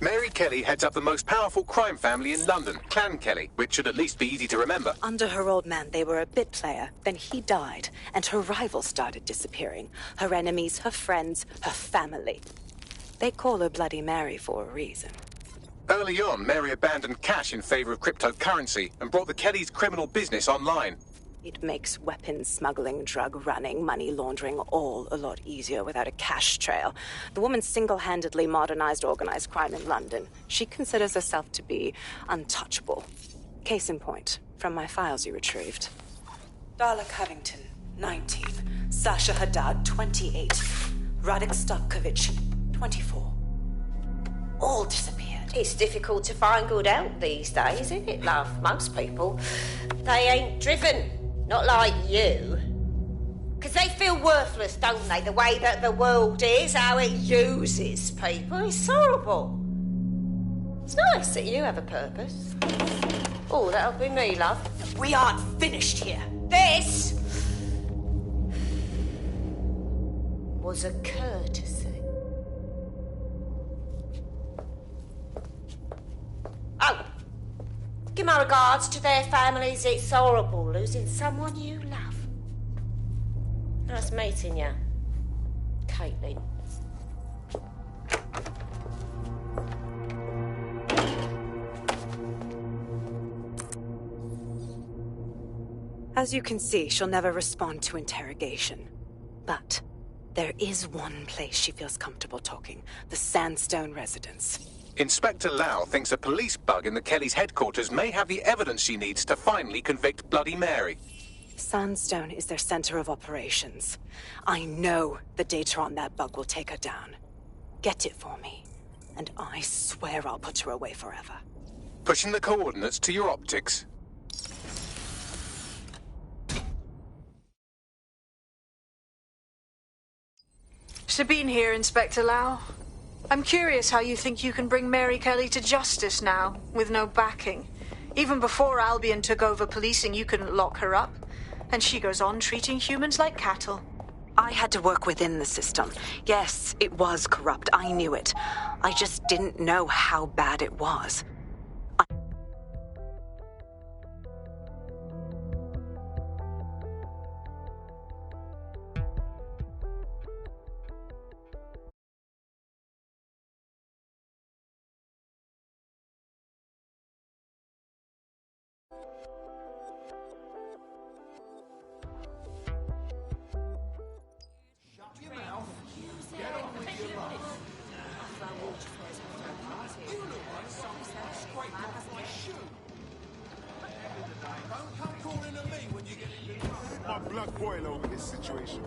Mary Kelly heads up the most powerful crime family in London, Clan Kelly, which should at least be easy to remember. Under her old man, they were a bit player. Then he died, and her rivals started disappearing. Her enemies, her friends, her family. They call her Bloody Mary for a reason. Early on, Mary abandoned cash in favor of cryptocurrency and brought the Kellys' criminal business online. It makes weapons smuggling, drug running, money laundering all a lot easier without a cash trail. The woman single-handedly modernized organized crime in London. She considers herself to be untouchable. Case in point, from my files you retrieved. Darla Covington, 19. Sasha Haddad, 28. Radek Stavkovich, 24. All disappeared. It's difficult to find good help these days, isn't it, love? Most people, they ain't driven. Not like you. Because they feel worthless, don't they? The way that the world is, how it uses people. It's horrible. It's nice that you have a purpose. Oh, that'll be me, love. We aren't finished here. This was a courtesy. Oh, give my regards to their families. It's horrible losing someone you love. Nice meeting you, Caitlin. As you can see, she'll never respond to interrogation. But there is one place she feels comfortable talking. The Sandstone residence. Inspector Lau thinks a police bug in the Kellys' headquarters may have the evidence she needs to finally convict Bloody Mary. Sandstone is their center of operations. I know the data on that bug will take her down. Get it for me, and I swear I'll put her away forever. Pushing the coordinates to your optics. Sabine here, Inspector Lau. I'm curious how you think you can bring Mary Kelly to justice now, with no backing. Even before Albion took over policing, you couldn't lock her up. And she goes on treating humans like cattle. I had to work within the system. Yes, it was corrupt. I knew it. I just didn't know how bad it was. My blood boil over this situation.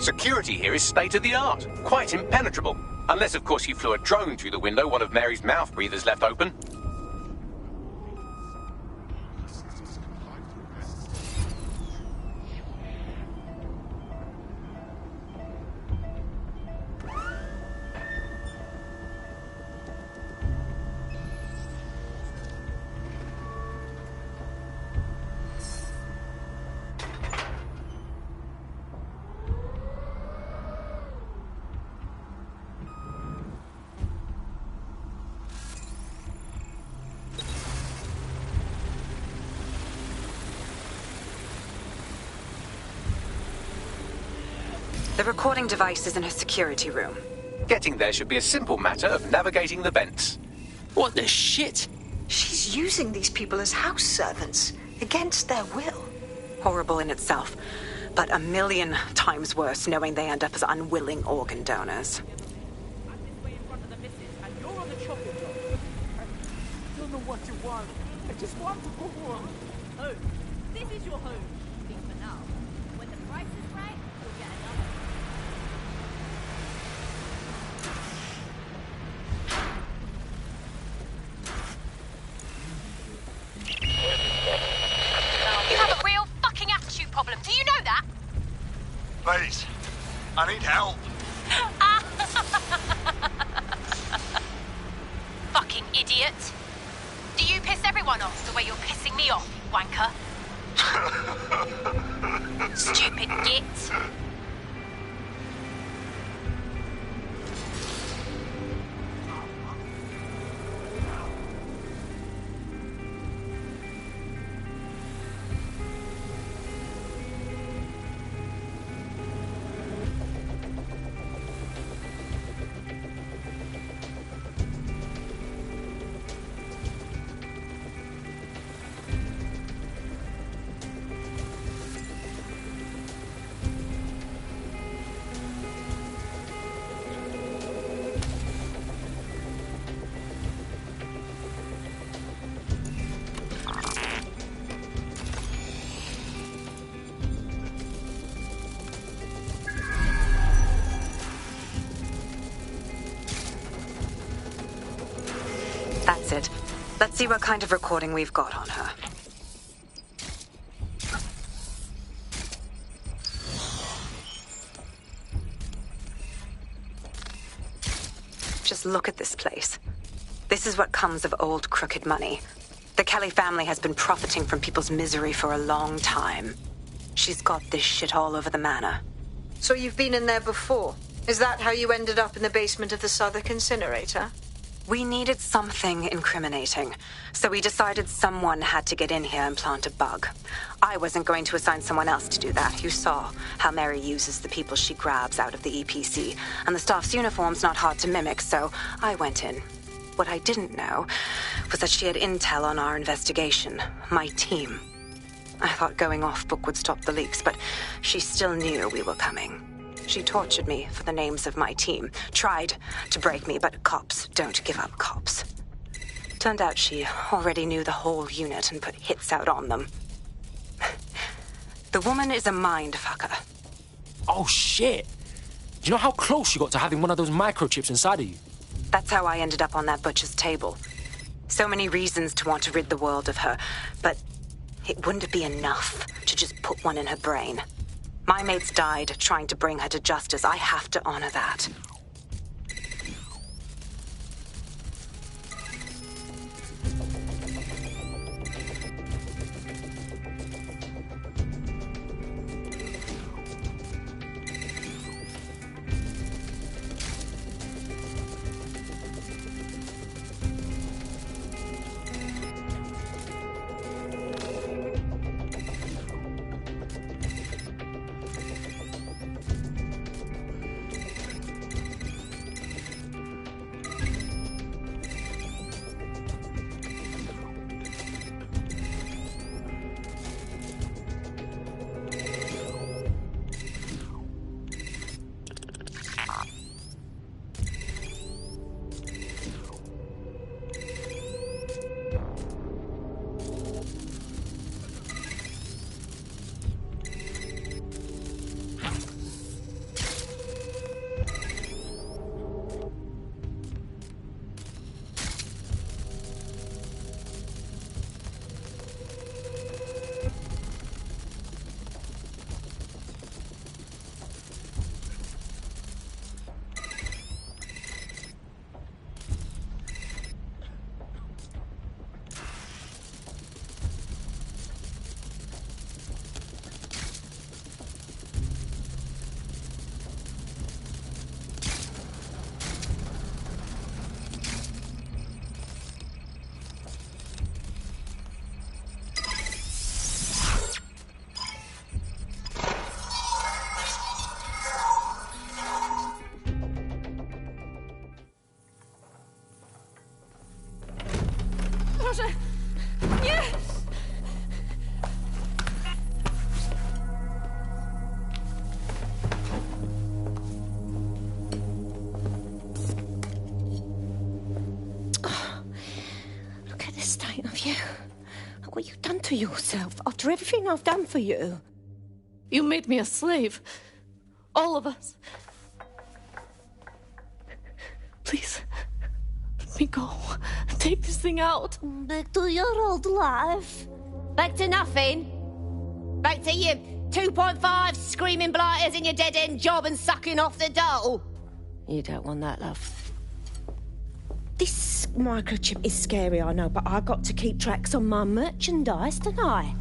Security here is state-of-the-art, quite impenetrable. Unless, of course, you flew a drone through the window one of Mary's mouth breathers left open. The recording device is in her security room. Getting there should be a simple matter of navigating the vents. What the shit? She's using these people as house servants, against their will. Horrible in itself, but a million times worse knowing they end up as unwilling organ donors. You're on the chopping block. I don't know what you want. I just want to go home. Home. This is your home. At least for now. When the price is right, you'll get another. You have a real fucking attitude problem. Do you know that? Please, I need help. Fucking idiot. Do you piss everyone off the way you're pissing me off, you wanker? Stupid git. That's it. Let's see what kind of recording we've got on her. Just look at this place. This is what comes of old crooked money. The Kelly family has been profiting from people's misery for a long time. She's got this shit all over the manor. So you've been in there before? Is that how you ended up in the basement of the Southwark incinerator? We needed something incriminating, so we decided someone had to get in here and plant a bug. I wasn't going to assign someone else to do that. You saw how Mary uses the people she grabs out of the EPC, and the staff's uniform's not hard to mimic, so I went in. What I didn't know was that she had intel on our investigation, my team. I thought going off book would stop the leaks, but she still knew we were coming. She tortured me for the names of my team, tried to break me, but cops don't give up cops. Turned out she already knew the whole unit and put hits out on them. The woman is a mind fucker. Oh, shit. Do you know how close you got to having one of those microchips inside of you? That's how I ended up on that butcher's table. So many reasons to want to rid the world of her, but it wouldn't be enough to just put one in her brain. My mates died trying to bring her to justice. I have to honor that. Look what you've done to yourself after everything I've done for you. You made me a slave. All of us. Please, let me go. Take this thing out. Back to your old life. Back to nothing. Back to you 2.5 screaming blighters in your dead-end job and sucking off the dole. You don't want that, love. This microchip is scary, I know, but I got to keep tracks on my merchandise, don't I?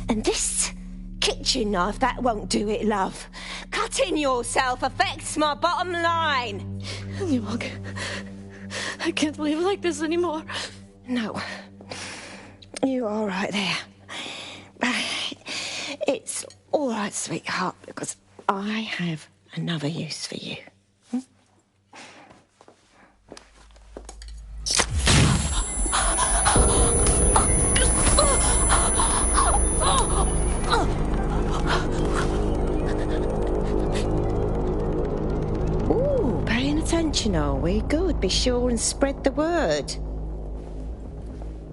And this kitchen knife, that won't do it, love. Cutting yourself affects my bottom line. I can't live like this anymore. No. You're all right there. It's all right, sweetheart, because I have another use for you. Ooh, paying attention, are we? Good. Be sure and spread the word.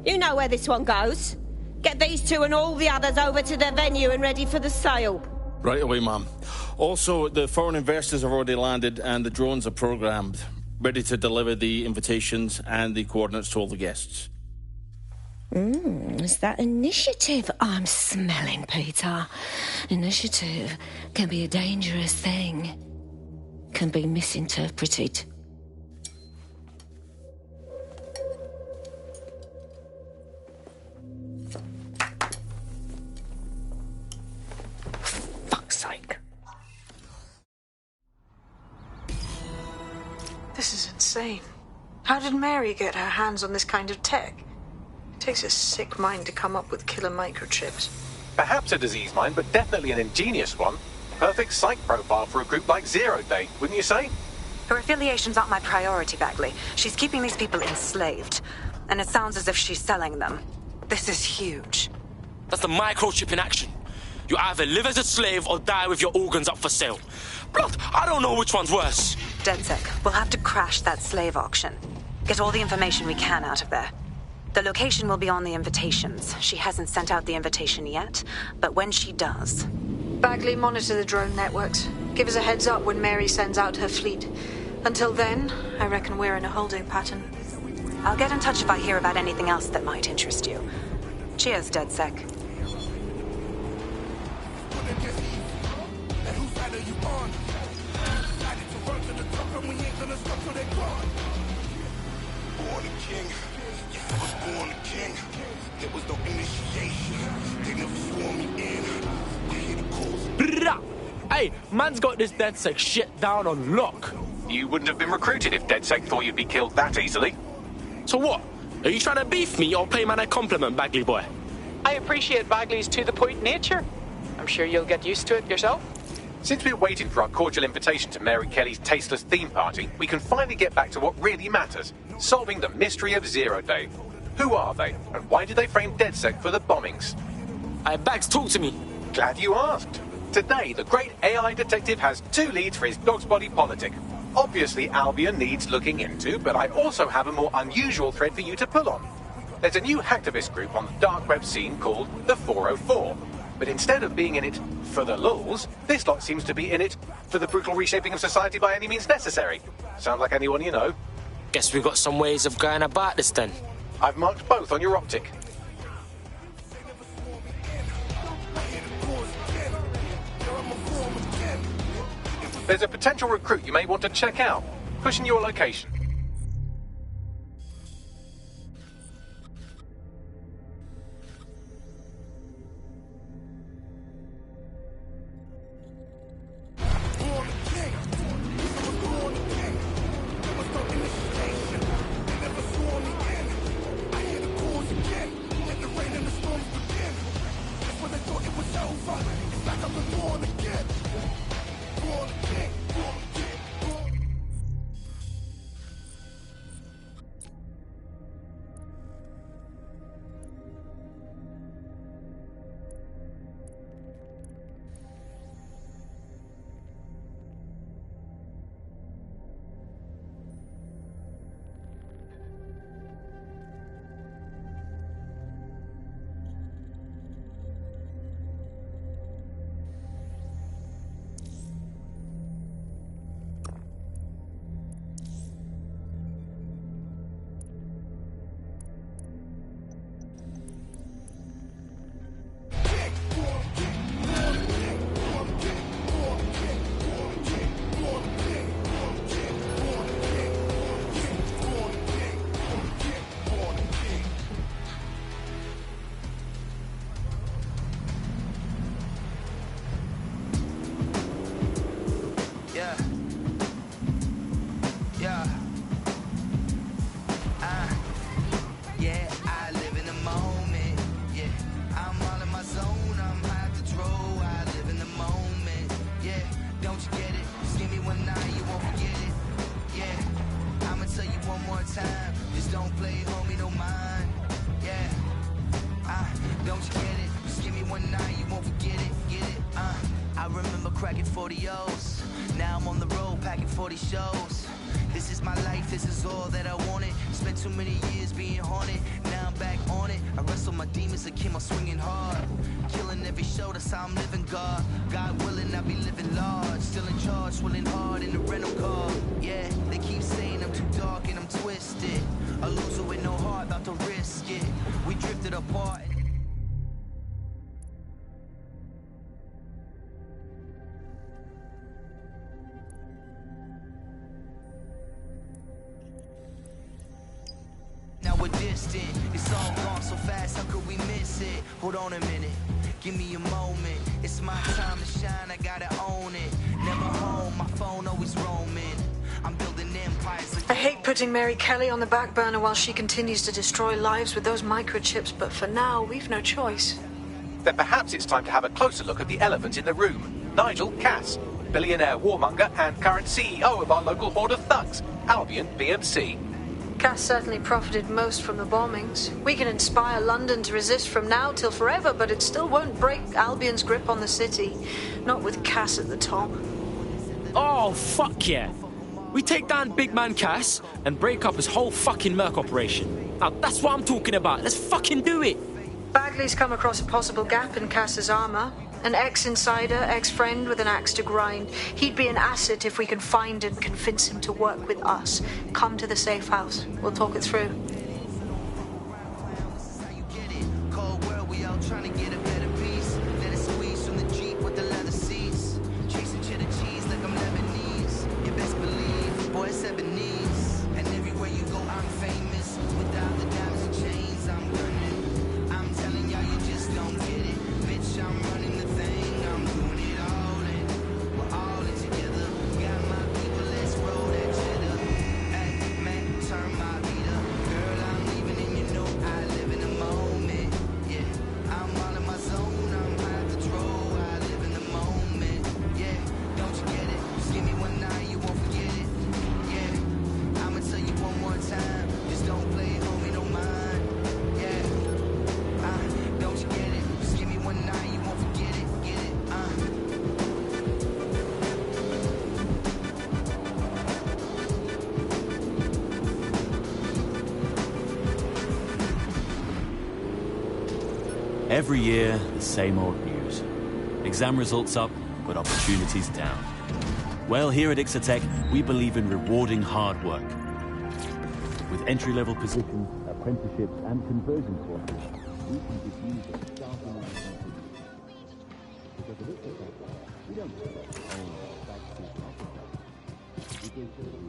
You know where this one goes. Get these two and all the others over to their venue and ready for the sale. Right away, ma'am. Also, the foreign investors have already landed and the drones are programmed, ready to deliver the invitations and the coordinates to all the guests. Is that initiative I'm smelling, Peter? Initiative can be a dangerous thing. Can be misinterpreted. Fuck's sake. This is insane. How did Mary get her hands on this kind of tech? It takes a sick mind to come up with killer microchips. Perhaps a disease mind, but definitely an ingenious one. Perfect psych profile for a group like Zero Day, wouldn't you say? Her affiliations aren't my priority, Bagley. She's keeping these people enslaved. And it sounds as if she's selling them. This is huge. That's the microchip in action. You either live as a slave or die with your organs up for sale. Blood, I don't know which one's worse. DedSec, we'll have to crash that slave auction. Get all the information we can out of there. The location will be on the invitations. She hasn't sent out the invitation yet, but when she does... Bagley, monitor the drone networks. Give us a heads up when Mary sends out her fleet. Until then, I reckon we're in a holding pattern. I'll get in touch if I hear about anything else that might interest you. Cheers, DedSec. Born a king. I was born a king. There was no initiation. They never swore me in. I hear the calls. Hey, man's got this DedSec shit down on lock. You wouldn't have been recruited if DedSec thought you'd be killed that easily. So what? Are you trying to beef me or pay man a compliment, Bagley boy? I appreciate Bagley's to-the-point nature. I'm sure you'll get used to it yourself. Since we're waiting for our cordial invitation to Mary Kelly's tasteless theme party, we can finally get back to what really matters, solving the mystery of Zero Day. Who are they, and why did they frame DedSec for the bombings? Bags, talk to me. Glad you asked. Today, the great AI detective has two leads for his dog's body politic. Obviously, Albion needs looking into, but I also have a more unusual thread for you to pull on. There's a new hacktivist group on the dark web scene called the 404. But instead of being in it for the lulz, this lot seems to be in it for the brutal reshaping of society by any means necessary. Sound like anyone you know? Guess we've got some ways of going about this then. I've marked both on your optic. There's a potential recruit you may want to check out. Pushing your location. 40 O's. Now I'm on the road packing 40 shows. This is my life, this is all that I wanted. Spent too many years being haunted, now I'm back on it. I wrestle my demons and keep on swinging hard. Killing every show, that's how I'm living, God. God willing, I'll be living large. Still in charge, swilling hard in the rental car. Yeah, they keep saying I'm too dark and I'm twisted. A loser with no heart, about to risk it. We drifted apart. Now we're distant, it's all gone so fast, how could we miss it? Hold on a minute, give me a moment. It's my time to shine, I gotta own it. Never home, my phone always roaming. I'm building empires. I hate putting Mary Kelly on the back burner while she continues to destroy lives with those microchips, but for now, we've no choice. Then perhaps it's time to have a closer look at the elephant in the room. Nigel Cass, billionaire warmonger and current CEO of our local horde of thugs, Albion PMC. Cass certainly profited most from the bombings. We can inspire London to resist from now till forever, but it still won't break Albion's grip on the city. Not with Cass at the top. Oh, fuck yeah. We take down Big Man Cass and break up his whole fucking Merc operation. Now, that's what I'm talking about. Let's fucking do it. Bagley's come across a possible gap in Cass's armor. An ex-insider, ex-friend with an axe to grind. He'd be an asset if we can find and convince him to work with us. Come to the safe house. We'll talk it through. Cold world, we all trying to get a better piece. Let it squeeze from the Jeep with the leather seats. Chasing cheddar cheese like I'm Lebanese. You best believe, boy, it's Ebonese. And everywhere you go, I'm famous. Without the diamonds and chains, I'm running. I'm telling y'all, you just don't get it. Bitch, I'm running. I'm doing it all in. We're all in together. Got my people, let's roll that cheddar. Hey, man, turn my beat up. Girl, I'm leaving and you know I live in the moment. Yeah, I'm all in my zone. I'm high control. I live in the moment. Yeah, don't you get it? Just give me one night, you won't forget it. Yeah, I'ma tell you one more time. Just don't play, homie, don't mind. Yeah, don't you get it? Just give me one night, you won't forget it. Every year, the same old news. Exam results up, but opportunities down. Well, here at Ixotec, we believe in rewarding hard work. With entry-level positions, apprenticeships, and conversion courses, we can give you the starting because of Ixotec, we don't just own back-to-back officers. We give you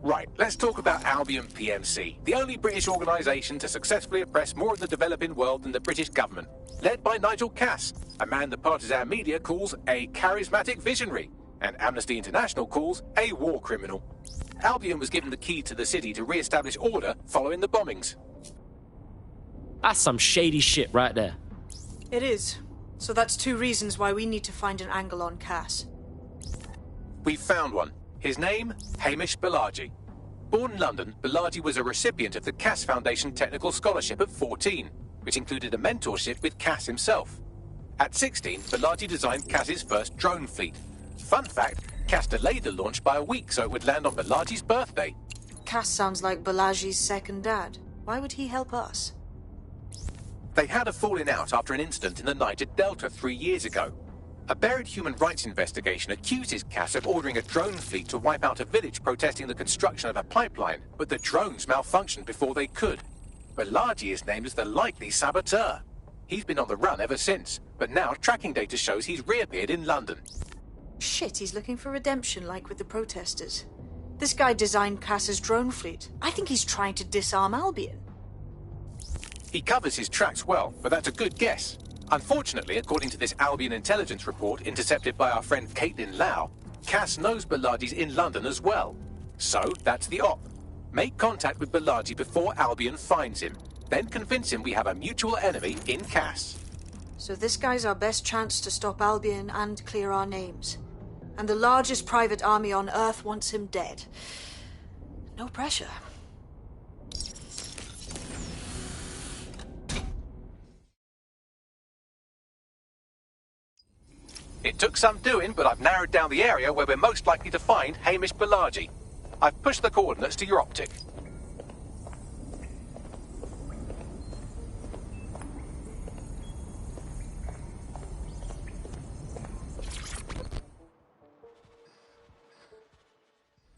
Right, let's talk about Albion PMC, the only British organisation to successfully oppress more of the developing world than the British government. Led by Nigel Cass, a man the partisan media calls a charismatic visionary, and Amnesty International calls a war criminal. Albion was given the key to the city to re-establish order following the bombings. That's some shady shit right there. It is. So that's two reasons why we need to find an angle on Cass. We've found one. His name, Hamish Balaji. Born in London, Balaji was a recipient of the Cass Foundation Technical Scholarship at 14, which included a mentorship with Cass himself. At 16, Balaji designed Cass's first drone fleet. Fun fact, Cass delayed the launch by a week so it would land on Balaji's birthday. Cass sounds like Balaji's second dad. Why would he help us? They had a falling out after an incident in the Niger Delta 3 years ago. A buried human rights investigation accuses Cass of ordering a drone fleet to wipe out a village protesting the construction of a pipeline, but the drones malfunctioned before they could. Balaji is named as the likely saboteur. He's been on the run ever since, but now tracking data shows he's reappeared in London. Shit, he's looking for redemption like with the protesters. This guy designed Cass's drone fleet. I think he's trying to disarm Albion. He covers his tracks well, but that's a good guess. Unfortunately, according to this Albion intelligence report intercepted by our friend Caitlin Lau, Cass knows Balaji's in London as well. So, that's the op. Make contact with Balaji before Albion finds him. Then convince him we have a mutual enemy in Cass. So this guy's our best chance to stop Albion and clear our names. And the largest private army on Earth wants him dead. No pressure. It took some doing, but I've narrowed down the area where we're most likely to find Hamish Balaji. I've pushed the coordinates to your optic.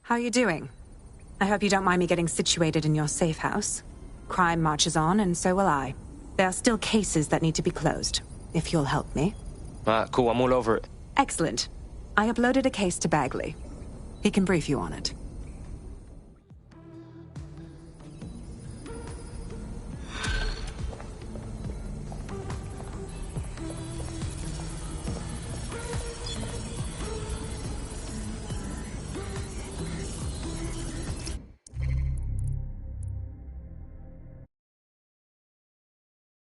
How are you doing? I hope you don't mind me getting situated in your safe house. Crime marches on, and so will I. There are still cases that need to be closed, if you'll help me. Cool, I'm all over it. Excellent. I uploaded a case to Bagley. He can brief you on it.